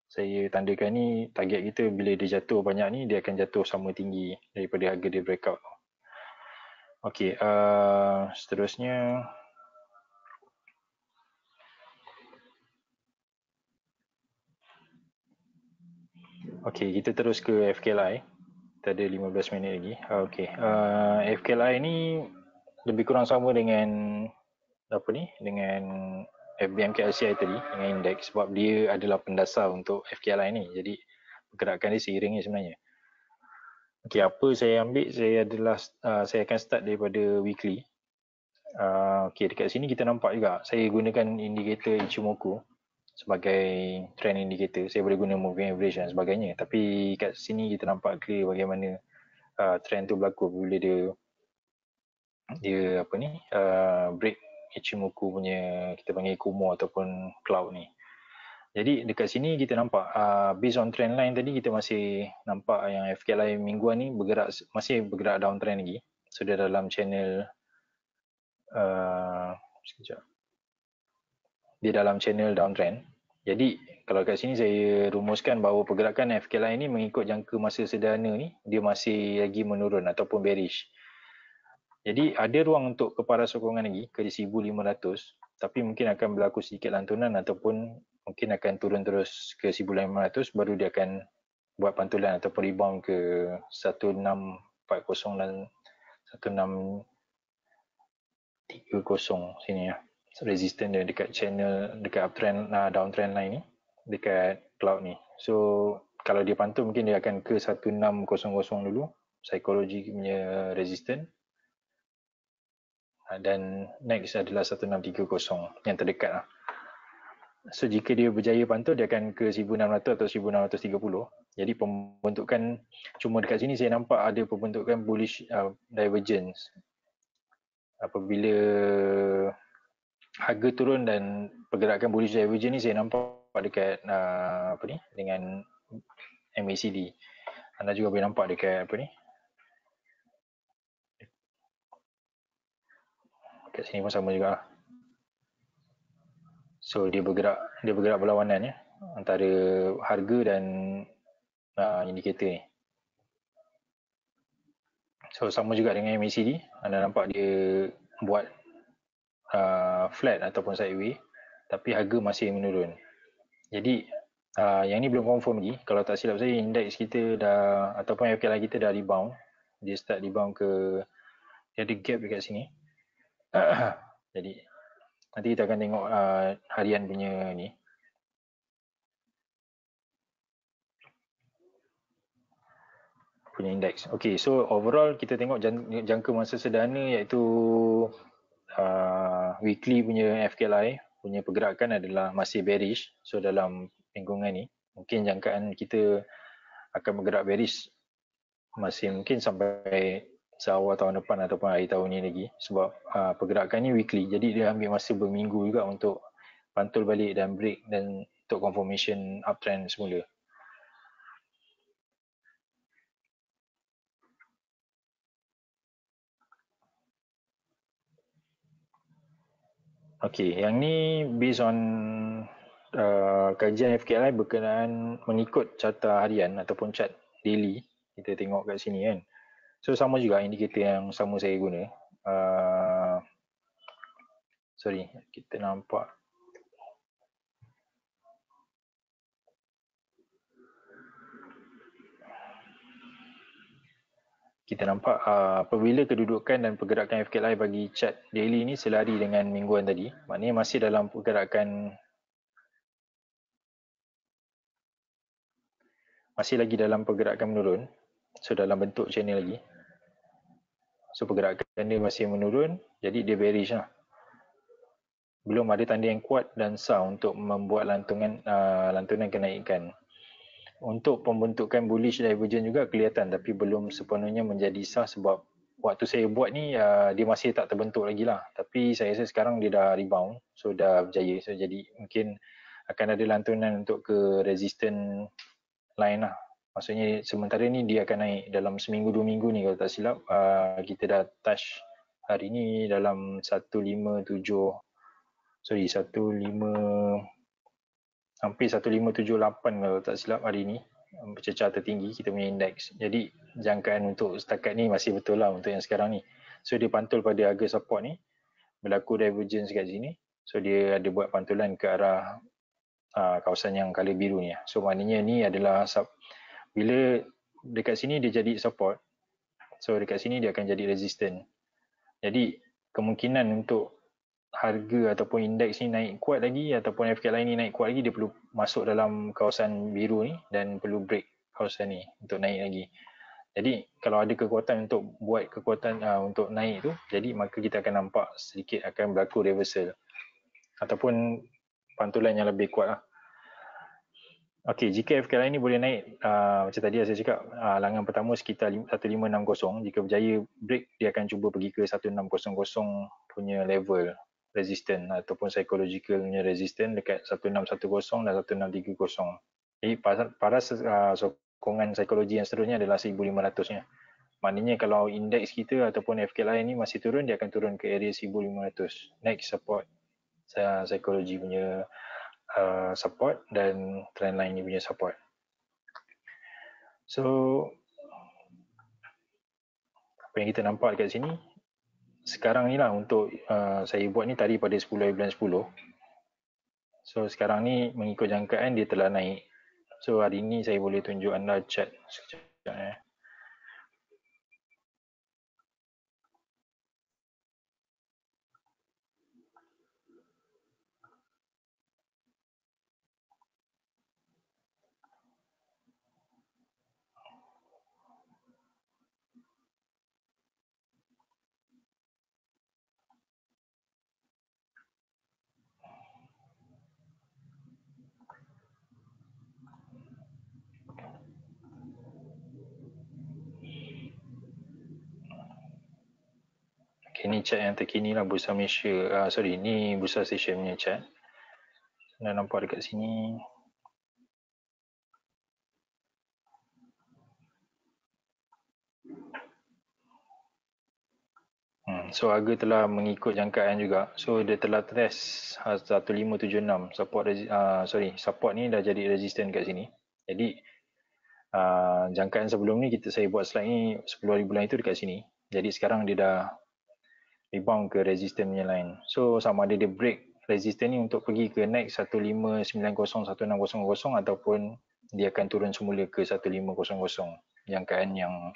saya tandakan ni target kita bila dia jatuh banyak ni, dia akan jatuh sama tinggi daripada harga dia breakout. Okey, seterusnya okey, kita terus ke FKLI. Kita ada 15 minit lagi. Okey, FKLI ni lebih kurang sama dengan apa ni, dengan FBMKLCI tadi, dengan indeks, sebab dia adalah pendasar untuk FKLI ni. Jadi pergerakan dia seiringnya sebenarnya. Okey, apa saya ambil, saya akan start daripada weekly. Okey, dekat sini kita nampak juga saya gunakan indikator Ichimoku sebagai trend indicator. Saya boleh guna moving average dan sebagainya. Tapi kat sini kita nampak clear bagaimana trend tu berlaku bila dia apa ni, break Ichimoku punya, kita panggil Kumo ataupun cloud ni. Jadi dekat sini kita nampak based on trend line tadi, kita masih nampak yang FKLI mingguan ni masih bergerak downtrend lagi. So dia dalam channel sekejap. Dia dalam channel downtrend. Jadi kalau kat sini saya rumuskan bahawa pergerakan FKLI ni mengikut jangka masa sederhana ni, dia masih lagi menurun ataupun bearish. Jadi ada ruang untuk keparas sokongan lagi ke 1500, tapi mungkin akan berlaku sedikit lantunan ataupun mungkin akan turun terus ke 1500 baru dia akan buat pantulan ataupun rebound ke 1640 dan 1630 sini ya. Resistance dia dekat channel, dekat uptrend, downtrend line ni, dekat cloud ni. So kalau dia pantul mungkin dia akan ke 1600 dulu, psikologi punya resistance. Dan next adalah 1630 yang terdekat lah. So jika dia berjaya pantul, dia akan ke 1600 atau 1630. Jadi pembentukan, cuma dekat sini saya nampak ada pembentukan bullish divergence. Apabila harga turun dan pergerakan bullish divergence ni saya nampak dekat dengan MACD. Anda juga boleh nampak dekat dekat sini pun sama juga lah. So dia bergerak berlawanan ya antara harga dan indikator ni. So sama juga dengan MACD, anda nampak dia buat flat ataupun sideway, tapi harga masih menurun. Jadi yang ni belum confirm lagi. Kalau tak silap saya, indeks kita dah ataupun FKLI kita dah rebound. Dia start rebound ke, dia ada gap dekat sini. Jadi nanti kita akan tengok harian punya ni. Punya indeks. Okay, so overall kita tengok jangka masa sederhana iaitu weekly punya FKLI punya pergerakan adalah masih bearish. So dalam lingkungan ni mungkin jangkaan kita akan bergerak bearish masih mungkin sampai seawal tahun depan ataupun akhir tahun ni lagi, sebab pergerakan ni weekly, jadi dia ambil masa berminggu juga untuk pantul balik dan break dan untuk confirmation uptrend semula. Okay, yang ni based on kajian FKLI berkenaan mengikut carta harian ataupun chart daily. Kita tengok kat sini kan. So sama juga indikator yang sama saya guna. Sorry, kita nampak apabila kedudukan dan pergerakan FKLI bagi chart daily ni selari dengan mingguan tadi, maknanya masih dalam pergerakan, masih lagi dalam pergerakan menurun. So dalam bentuk channel lagi. So pergerakan dia masih menurun, jadi dia bearish lah. Belum ada tanda yang kuat dan sah untuk membuat lantunan kenaikan. Untuk pembentukan bullish divergence juga kelihatan, tapi belum sepenuhnya menjadi sah sebab waktu saya buat ni dia masih tak terbentuk lagi lah. Tapi saya rasa sekarang dia dah rebound, so dah berjaya. So jadi mungkin akan ada lantunan untuk ke resistance line lah. Maksudnya sementara ni dia akan naik dalam seminggu 2 minggu ni kalau tak silap. Kita dah touch hari ni dalam 157, hampir 1578 kalau tak silap hari ni, pencecah tertinggi kita punya indeks. Jadi jangkaan untuk setakat ni masih betul lah untuk yang sekarang ni. So dia pantul pada harga support ni, berlaku divergence kat sini. So dia ada buat pantulan ke arah kawasan yang color biru ni. So maknanya ni adalah bila dekat sini dia jadi support, so dekat sini dia akan jadi resistance. Jadi kemungkinan untuk harga ataupun indeks ni naik kuat lagi ataupun FKLI ni naik kuat lagi, dia perlu masuk dalam kawasan biru ni dan perlu break kawasan ni untuk naik lagi. Jadi kalau ada kekuatan untuk buat kekuatan untuk naik tu, jadi maka kita akan nampak sedikit akan berlaku reversal ataupun pantulan yang lebih kuat lah. Okey, jika FKLI ni boleh naik macam tadi saya cakap, langan pertama sekitar 1560, jika berjaya break dia akan cuba pergi ke 1600 punya level resistance ataupun psychological punya resistance dekat 1610 dan 1630. Jadi para sokongan psikologi yang seterusnya adalah 1500 nya. Maknanya kalau indeks kita ataupun FKLI ni masih turun, dia akan turun ke area 1500. Next support psikologi punya support dan trendline ni punya support. So apa yang kita nampak dekat sini sekarang ni lah untuk saya buat ni tadi pada 10 bulan 10. So sekarang ni mengikut jangkaan dia telah naik So hari ini saya boleh tunjuk anda chat sekejap. Okay, ni chat yang terkini lah Bursa Malaysia. Sorry, ni Bursa Station punya chat. Dah nampak dekat sini. So harga telah mengikut jangkaan juga. So dia telah test 1576 support ni dah jadi resistant kat sini. Jadi jangkaan sebelum ni saya buat slide ni 10 hari bulan itu dekat sini. Jadi sekarang dia dah rebound ke resistant punya line. So sama ada dia break resistant ni untuk pergi ke next 1590 1600 ataupun dia akan turun semula ke 1500. Jangkaan yang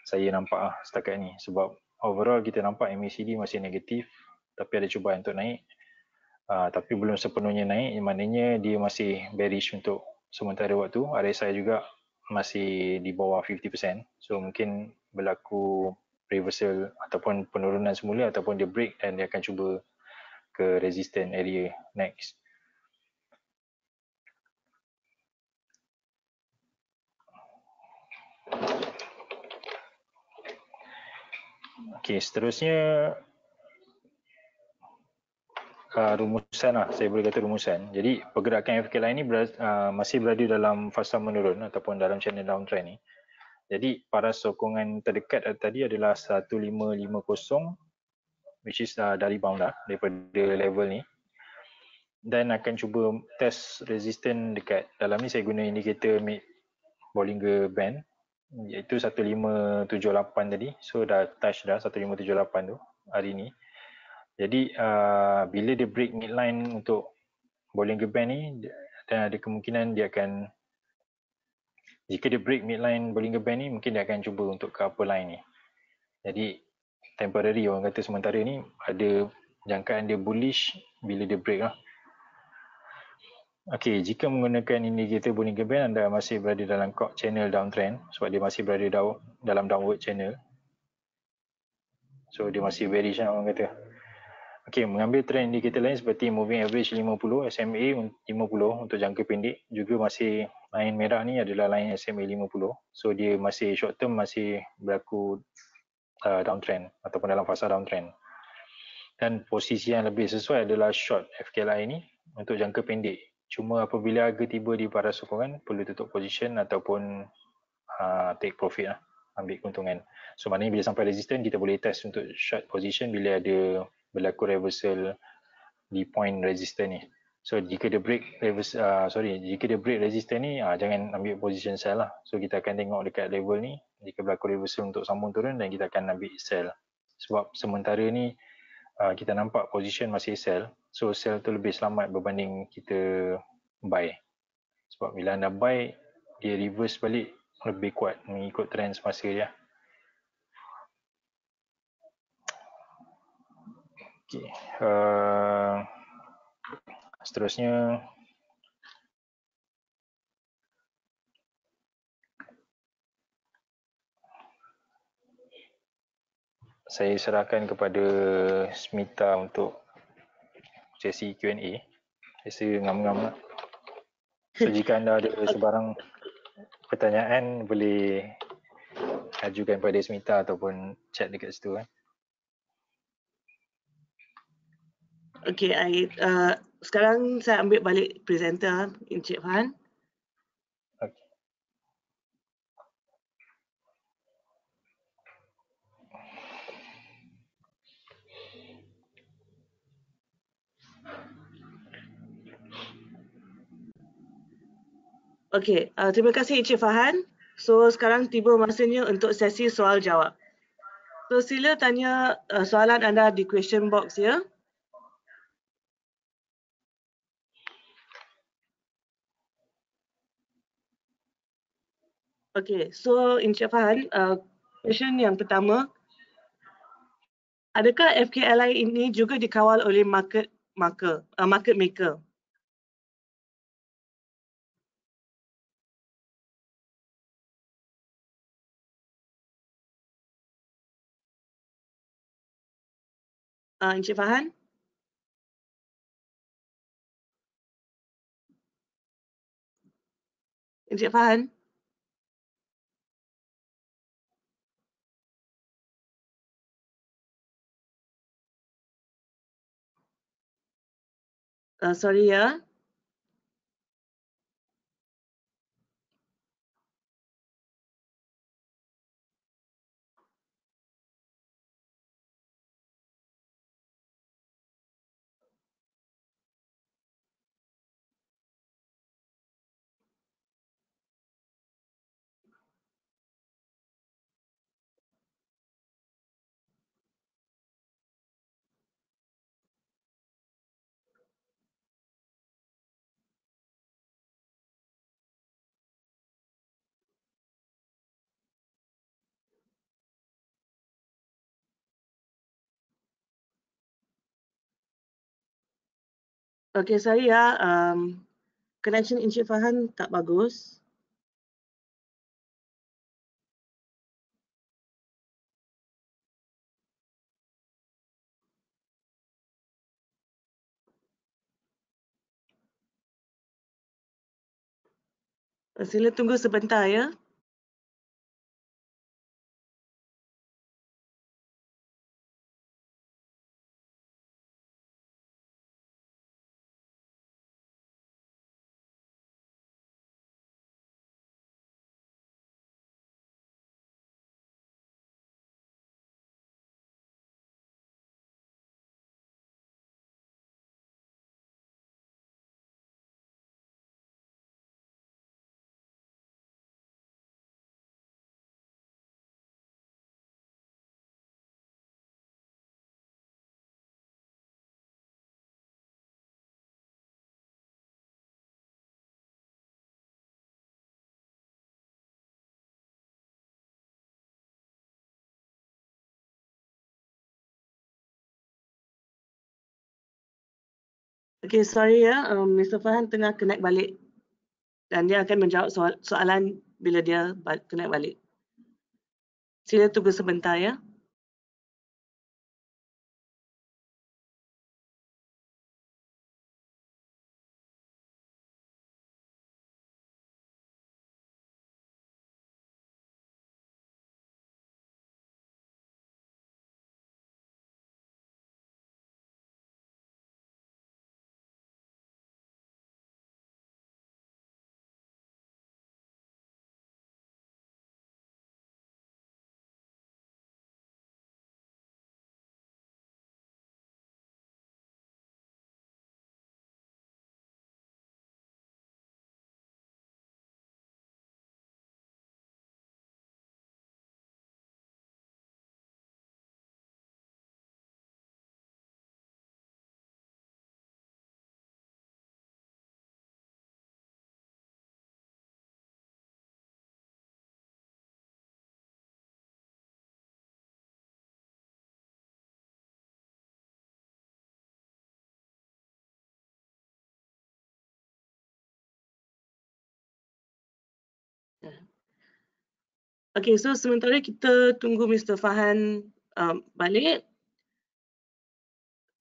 saya nampak setakat ni, sebab overall kita nampak MACD masih negatif tapi ada cubaan untuk naik, tapi belum sepenuhnya naik, maknanya dia masih bearish untuk sementara waktu. RSI juga masih di bawah 50%, so mungkin berlaku reversal ataupun penurunan semula ataupun dia break dan dia akan cuba ke resistance area next. Okey, seterusnya rumusan lah, saya boleh kata rumusan. Jadi pergerakan FKLI ni masih berada dalam fasa menurun ataupun dalam channel downtrend ni. Jadi para sokongan terdekat tadi adalah 1550, which is dari bound dah daripada level ni, dan akan cuba test resistance dekat dalam ni. Saya guna indikator Bollinger Band iaitu 1578 tadi. So dah touch dah 1578 tu hari ni. Jadi bila dia break midline untuk Bollinger Band ni, dan ada kemungkinan dia akan, jika dia break midline Bollinger Band ni, mungkin dia akan cuba untuk ke upper line ni. Jadi temporary, orang kata sementara ni ada jangkaan dia bullish bila dia break lah. Okey, jika menggunakan indikator Bollinger Band, anda masih berada dalam channel downtrend sebab dia masih berada dalam downward channel. So dia masih bearish lah orang kata. Okey, mengambil trend indikator lain seperti moving average 50, SMA 50 untuk jangka pendek, juga masih line merah ni adalah line SMA 50. So dia masih short term masih berlaku downtrend ataupun dalam fasa downtrend. Dan posisi yang lebih sesuai adalah short FKLI ni untuk jangka pendek. Cuma apabila harga tiba di paras sokongan, perlu tutup position ataupun take profit lah, ambil keuntungan. So maknanya bila sampai resistance, kita boleh test untuk short position bila ada berlaku reversal di point resistance ni. So jika dia break resistance ni, jangan ambil position sell lah. So kita akan tengok dekat level ni, jika berlaku reversal untuk sambung turun, dan kita akan ambil sell. Sebab sementara ni kita nampak position masih sell. So sell tu lebih selamat berbanding kita buy. Sebab bila anda buy, dia reverse balik lebih kuat mengikut trend semasa dia. Okay. Seterusnya saya serahkan kepada Smita untuk sesi Q&A. Saya ngam-ngam lah. So jika anda ada sebarang pertanyaan, boleh ajukan pada Smita ataupun chat dekat situ. Okey, sekarang saya ambil balik presenter Encik Farhan. Okey, terima kasih Encik Farhan. So sekarang tiba masanya untuk sesi soal jawab. So sila tanya soalan anda di question box ya. Okay, so Encik Fahan, question yang pertama, adakah FKLI ini juga dikawal oleh market maker? Encik Fahan? Encik Fahan? Sorry ya. Okay, sorry ya. Connection Encik Fahan tak bagus. Sila tunggu sebentar ya. Okay, sorry ya. Mr. Fahan tengah connect balik. Dan dia akan menjawab soalan bila dia connect balik. Sila tunggu sebentar ya. Okay, so sementara kita tunggu Mr. Fahan balik.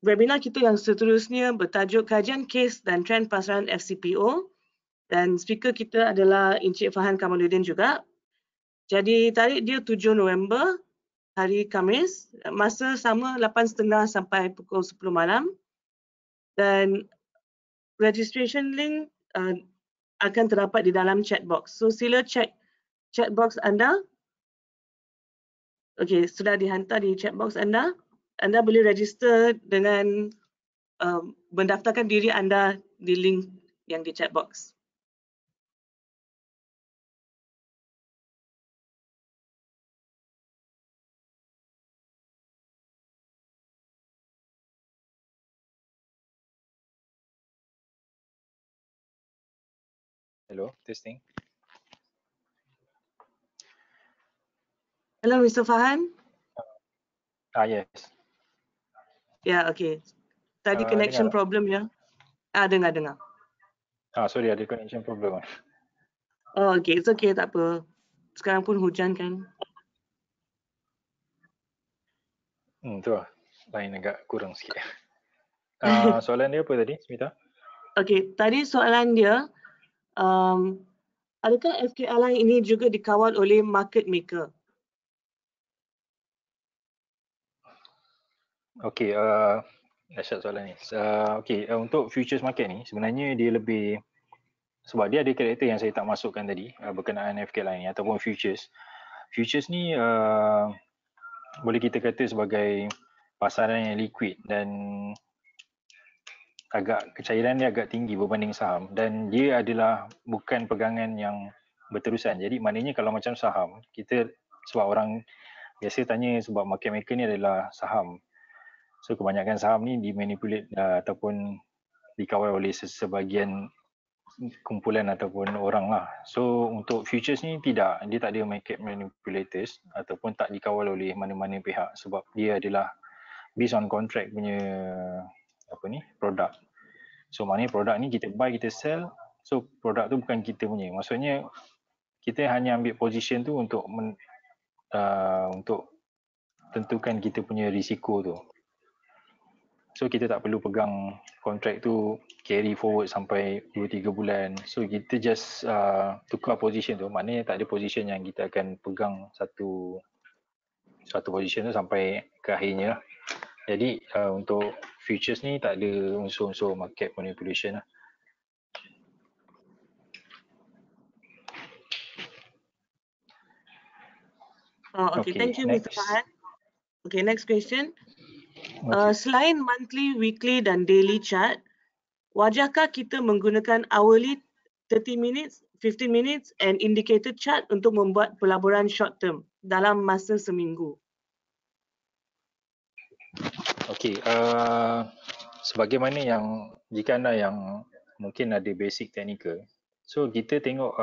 Webinar kita yang seterusnya bertajuk Kajian Kes dan Trend Pasaran FCPO. Dan speaker kita adalah Encik Fahan Kamaluddin juga. Jadi tarikh dia 7 November, hari Khamis. Masa sama 8.30 sampai pukul 10 malam. Dan registration link akan terdapat di dalam chat box. So sila check chat box anda. Okey, sudah dihantar di chat box anda. Anda boleh register dengan mendaftarkan diri anda di link yang di chat box. Hello, testing. Hello, Mr. Farhan. Yes. Ya, okay. Tadi Dengar connection tak? problem ya. Dengar. Sorry, ada connection problem. Oh, okay. It's okay, tak apa. Sekarang pun hujan kan. Tu lah. Lain agak kurang sikit. Soalan dia apa tadi, Smita? Okay, tadi soalan dia, adakah FKLI ini juga dikawal oleh market maker? Okey, dahsyat soalan ni. Untuk futures market ni sebenarnya dia lebih, sebab dia ada karakter yang saya tak masukkan tadi berkenaan FKLI ni ataupun futures. Futures ni boleh kita kata sebagai pasaran yang liquid dan kecairan dia agak tinggi berbanding saham, dan dia adalah bukan pegangan yang berterusan. Jadi maknanya kalau macam saham, kita, sebab orang biasa tanya sebab market maker ni adalah saham. So kebanyakan saham ni dimanipulate ataupun dikawal oleh sebahagian kumpulan ataupun orang lah. So untuk futures ni tidak, dia tak ada market manipulators ataupun tak dikawal oleh mana-mana pihak, sebab dia adalah based on contract punya produk. So maknanya produk ni kita buy, kita sell. So produk tu bukan kita punya. Maksudnya kita hanya ambil position tu untuk tentukan kita punya risiko tu. So kita tak perlu pegang kontrak tu carry forward sampai 2-3 bulan. So kita just tukar position tu. Maknanya tak ada position yang kita akan pegang satu position tu sampai ke akhirnya. Jadi untuk futures ni tak ada unsur-unsur market manipulation lah. Okay, thank you, Mr. Next. Farhan. Okay, next question. Okay. Selain monthly, weekly dan daily chart, wajarkah kita menggunakan hourly 30 minutes, 15 minutes and indicator chart untuk membuat pelaburan short term dalam masa seminggu? Okay, sebagaimana yang jika anda yang mungkin ada basic technical, so kita tengok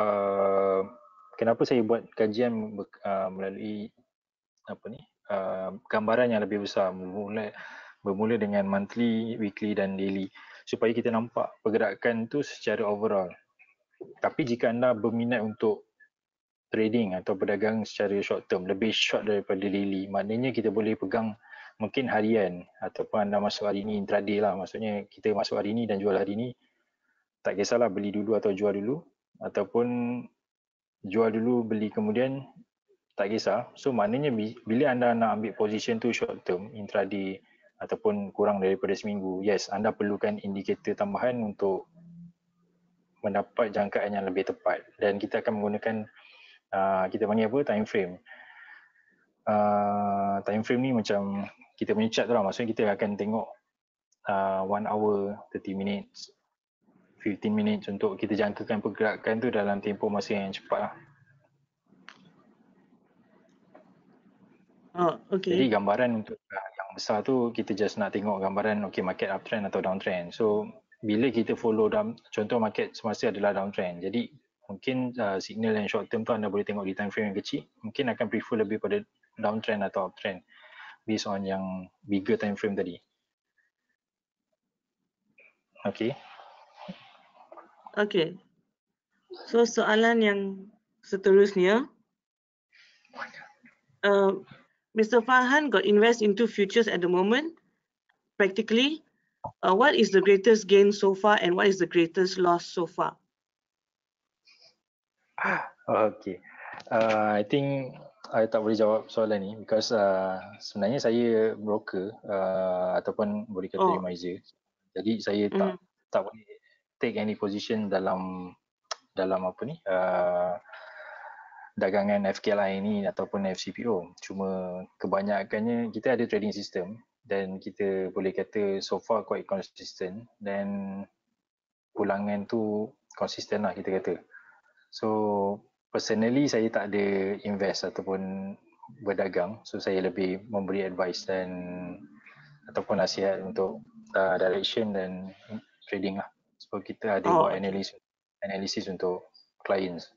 kenapa saya buat kajian melalui gambaran yang lebih besar, bermula dengan monthly, weekly dan daily, supaya kita nampak pergerakan tu secara overall. Tapi jika anda berminat untuk trading atau berdagang secara short term, lebih short daripada daily, maknanya kita boleh pegang mungkin harian ataupun anda masuk hari ni intraday lah, maksudnya kita masuk hari ni dan jual hari ni, tak kisahlah beli dulu atau jual dulu, ataupun jual dulu beli kemudian, tak kisah. So maknanya bila anda nak ambil position tu short term, intraday ataupun kurang daripada seminggu, yes, anda perlukan indikator tambahan untuk mendapat jangkaan yang lebih tepat, dan kita akan menggunakan kita panggil apa, time frame. Time frame ni macam kita punya chart tu lah, maksudnya kita akan tengok 1 hour, 30 minutes, 15 minutes untuk kita jangkakan pergerakan tu dalam tempoh masa yang cepat lah. Okay. Jadi gambaran untuk yang besar tu kita just nak tengok gambaran market uptrend atau downtrend. So bila kita follow contoh market semasa adalah downtrend, jadi mungkin signal yang short term tu anda boleh tengok di time frame yang kecil, mungkin akan prefer lebih pada downtrend atau uptrend based on yang bigger time frame tadi. Okay. So soalan yang seterusnya, Mr. Farhan got invest into futures at the moment. Practically, what is the greatest gain so far and what is the greatest loss so far? Okay. I think I tak boleh jawab soalan ni because sebenarnya saya broker ataupun boleh kata advisor. Jadi saya tak boleh take any position dalam dagangan FKLI ini ataupun FCPO. Cuma kebanyakannya kita ada trading system dan kita boleh kata so far quite consistent, dan pulangan tu konsisten lah kita kata. So personally saya tak ada invest ataupun berdagang, so saya lebih memberi advice dan ataupun nasihat untuk direction dan trading lah. So kita ada buat analisis untuk clients.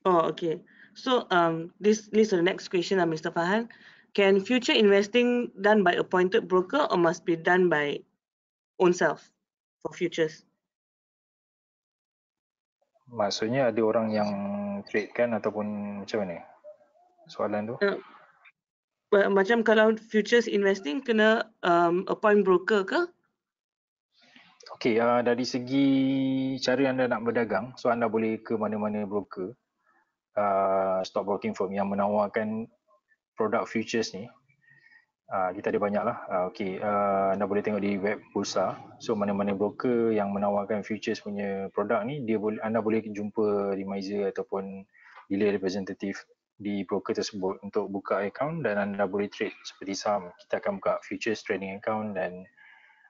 Oh, okay. So this leads to the next question, Mr. Farhan. Can future investing done by appointed broker or must be done by own self for futures? Maksudnya ada orang yang trade kan ataupun macam mana soalan tu? Macam kalau futures investing kena appoint broker ke? Okey, dari segi cara anda nak berdagang, so anda boleh ke mana-mana broker, stock broking firm yang menawarkan produk futures ni. Kita ada banyak lah. Okey, anda boleh tengok di web bursa. So mana-mana broker yang menawarkan futures punya produk ni, anda boleh jumpa remiser ataupun dealer representative di broker tersebut untuk buka account dan anda boleh trade seperti saham. Kita akan buka futures trading account dan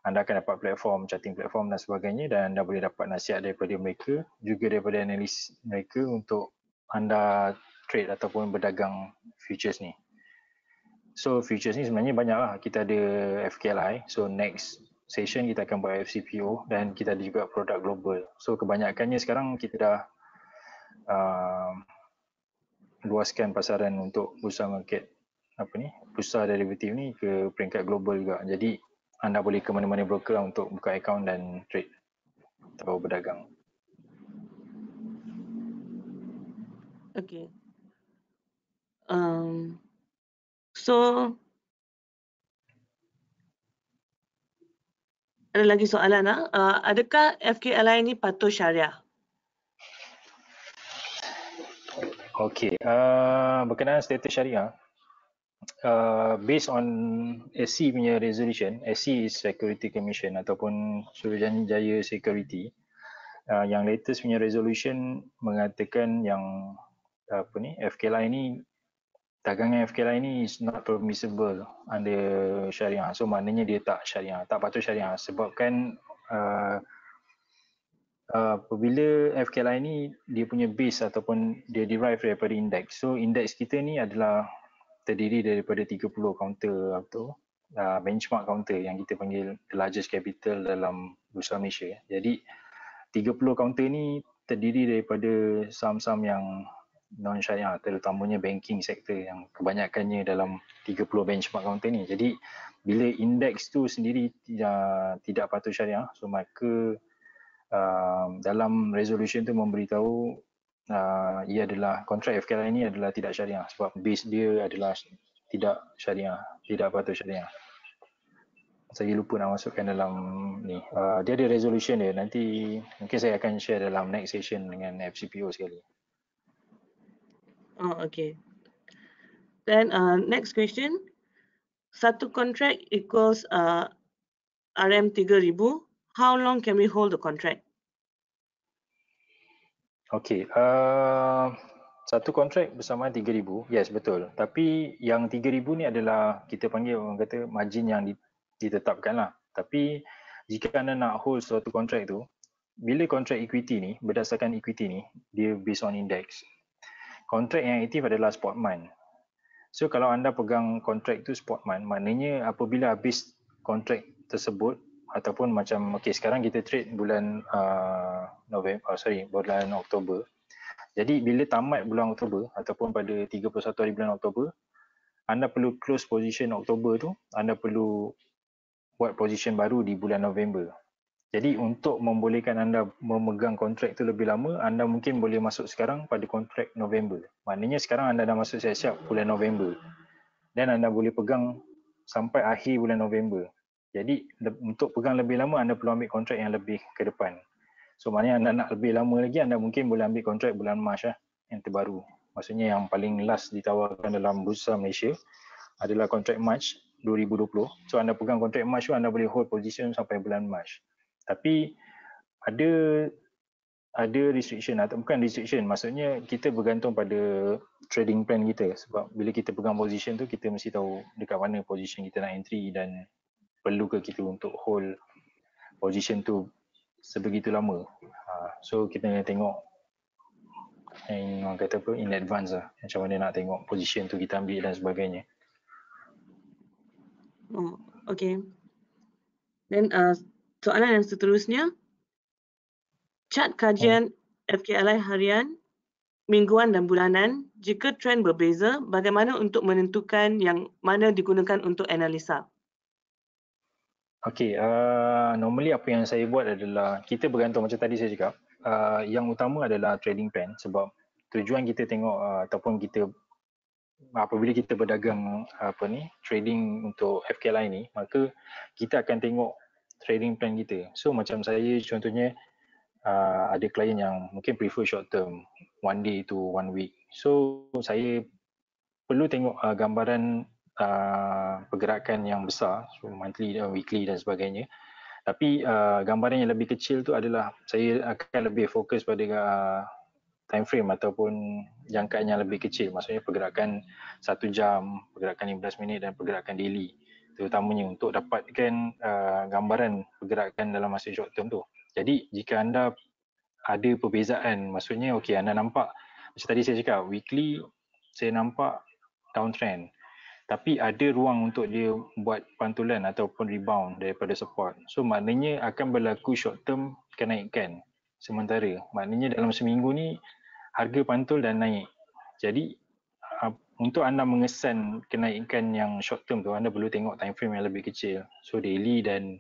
anda akan dapat platform, charting platform dan sebagainya dan anda boleh dapat nasihat daripada mereka, juga daripada analis mereka untuk anda trade ataupun berdagang futures ni. So futures ni sebenarnya banyak lah. Kita ada FKLI, so next session kita akan buat FCPO dan kita ada juga produk global. So kebanyakannya sekarang kita dah luaskan pasaran untuk bursa market bursa derivatif ni ke peringkat global juga. Jadi anda boleh ke mana-mana broker lah untuk buka account dan trade atau berdagang. Okay. So ada lagi soalan adakah FKLI ni patuh syariah? Okey, berkenaan status syariah, based on SC punya resolution, SC is Security Commission ataupun Suruhanjaya Security, yang latest punya resolution mengatakan yang FKLI ni, dagangan FKLI ni is not permissible under syariah. So maknanya dia tak syariah, tak patut syariah sebabkan apabila FKLI ni dia punya base ataupun dia derive daripada indeks. So indeks kita ni adalah terdiri daripada 30 counter benchmark counter yang kita panggil the largest capital dalam bursa Malaysia. Jadi 30 counter ni terdiri daripada saham-saham yang non syariah, terutamanya banking sector yang kebanyakannya dalam 30 benchmark counter ni. Jadi bila indeks tu sendiri tidak patut syariah, so maka dalam resolution tu memberitahu ia adalah kontrak FKLI ini adalah tidak syariah sebab base dia adalah tidak syariah, tidak patut syariah. Saya lupa nak masukkan dalam ni. Dia ada resolution dia. Nanti mungkin saya akan share dalam next session dengan FCPO sekali. Oh, okay. Then next question. Satu contract equals RM3,000. How long can we hold the contract? Okay, satu kontrak bersamaan 3,000, yes betul. Tapi yang 3,000 ni adalah kita panggil orang kata margin yang ditetapkan lah. Tapi jika anda nak hold suatu kontrak tu, bila kontrak equity ni, berdasarkan equity ni, dia based on index. Kontrak yang aktif adalah spot month. So kalau anda pegang kontrak tu spot month, maknanya apabila habis kontrak tersebut ataupun macam sekarang kita trade bulan bulan Oktober. Jadi bila tamat bulan Oktober ataupun pada 31 hari bulan Oktober, anda perlu close position Oktober tu, anda perlu buat position baru di bulan November. Jadi untuk membolehkan anda memegang kontrak tu lebih lama, anda mungkin boleh masuk sekarang pada kontrak November. Maknanya sekarang anda dah masuk siap-siap bulan November. Dan anda boleh pegang sampai akhir bulan November. Jadi untuk pegang lebih lama, anda perlu ambil kontrak yang lebih ke depan. So maknanya anda nak lebih lama lagi, anda mungkin boleh ambil kontrak bulan Mac yang terbaru. Maksudnya yang paling last ditawarkan dalam bursa Malaysia adalah kontrak Mac 2020. So anda pegang kontrak Mac tu, anda boleh hold position sampai bulan Mac. Tapi ada restriction atau bukan restriction, maksudnya kita bergantung pada trading plan kita sebab bila kita pegang position tu kita mesti tahu dekat mana position kita nak entry dan perlu ke kita untuk hold position tu sebegitu lama. So kita nak tengok orang kata apa, in advance lah, macam mana nak tengok position tu kita ambil dan sebagainya. Oh, okay. Then soalan yang seterusnya, chart kajian FKLI harian mingguan dan bulanan? Jika trend berbeza, bagaimana untuk menentukan yang mana digunakan untuk analisa? Okay, normally apa yang saya buat adalah kita bergantung macam tadi saya cakap. Yang utama adalah trading plan sebab tujuan kita tengok ataupun kita apabila kita berdagang trading untuk FKLI ni, maka kita akan tengok trading plan kita. So macam saya contohnya ada klien yang mungkin prefer short term, 1 day to 1 week. So saya perlu tengok gambaran pergerakan yang besar, so monthly dan weekly dan sebagainya. Tapi gambaran yang lebih kecil tu adalah saya akan lebih fokus pada time frame ataupun jangkaan yang lebih kecil. Maksudnya pergerakan 1 jam, pergerakan 15 minit dan pergerakan daily. Terutamanya untuk dapatkan gambaran pergerakan dalam masa short term tu. Jadi jika anda ada perbezaan, maksudnya okey anda nampak macam tadi saya cakap weekly saya nampak downtrend. Tapi ada ruang untuk dia buat pantulan ataupun rebound daripada support. So maknanya akan berlaku short term kenaikan sementara. Maknanya dalam seminggu ni harga pantul dan naik. Jadi untuk anda mengesan kenaikan yang short term tu, anda perlu tengok time frame yang lebih kecil. So daily dan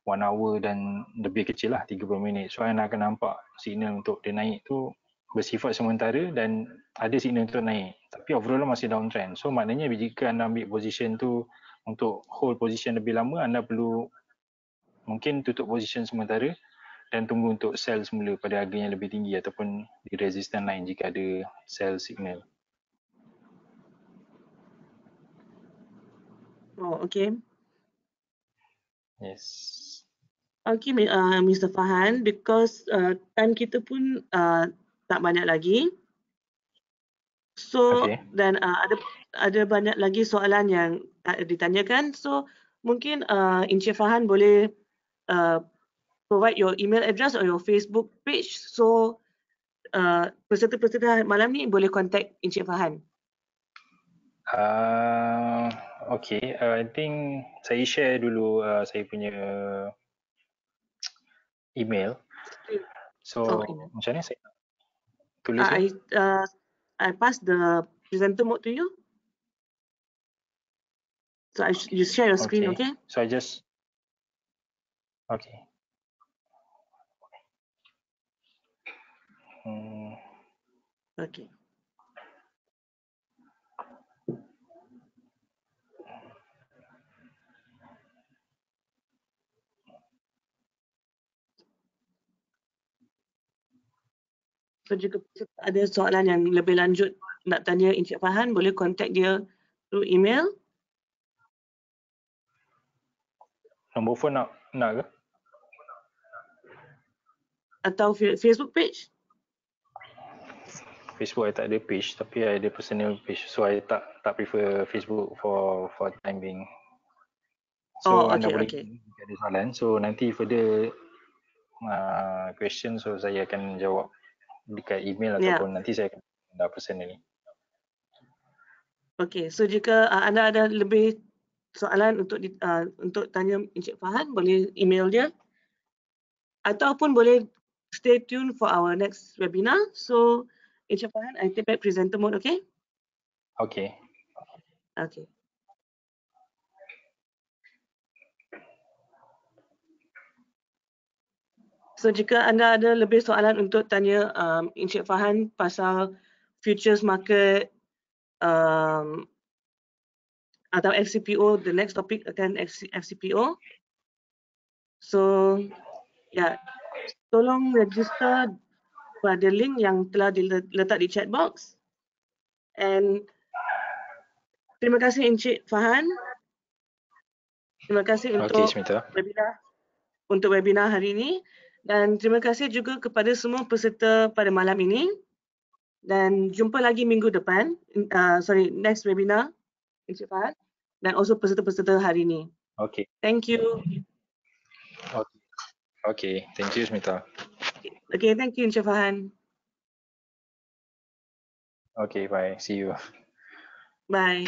1 hour dan lebih kecil lah, 30 minit. So anda akan nampak signal untuk dia naik tu bersifat sementara dan ada signal untuk naik. Tapi overall masih downtrend. So maknanya jika anda ambil position tu untuk hold position lebih lama, anda perlu mungkin tutup position sementara dan tunggu untuk sell semula pada harga yang lebih tinggi ataupun di resistance line jika ada sell signal. Oh, okay. Yes. Okay, Mr. Fahan, because time kita pun tak banyak lagi. So, Okay. dan ada banyak lagi soalan yang ditanyakan. So, mungkin Encik Fahan boleh provide your email address or your Facebook page. So, peserta-peserta malam ni boleh contact Encik Fahan. Okay, I think saya share dulu saya punya email. So macam ni saya tulis I pass the presenter mode to you. So you share your screen, okay? So I just okay. Okay. So jika ada soalan yang lebih lanjut nak tanya Encik Fahan, boleh contact dia through email. Nombor phone nak ke? Atau Facebook page? Facebook I tak ada page tapi I ada personal page. So I tak prefer Facebook for time being. So anda boleh jika ada soalan. So nanti further question so saya akan jawab dekat email ataupun nanti saya akan anda personally. Okay, so jika anda ada lebih soalan untuk tanya Encik Fahan, boleh email dia ataupun boleh stay tuned for our next webinar. So Encik Fahan, I take back presenter mode, okay? Okay. Okay. So jika anda ada lebih soalan untuk tanya Encik Fahan pasal futures market atau FCPO, the next topic akan FCPO. So tolong register pada link yang telah diletak di chat box. And terima kasih Encik Fahan. Terima kasih untuk webinar hari ini. Dan terima kasih juga kepada semua peserta pada malam ini. Dan jumpa lagi minggu depan, next webinar, Encik Fahan. Dan also peserta-peserta hari ini. Okay. Thank you. Okay, thank you Smita. Okay, thank you Encik Fahan. Okay, bye. See you. Bye.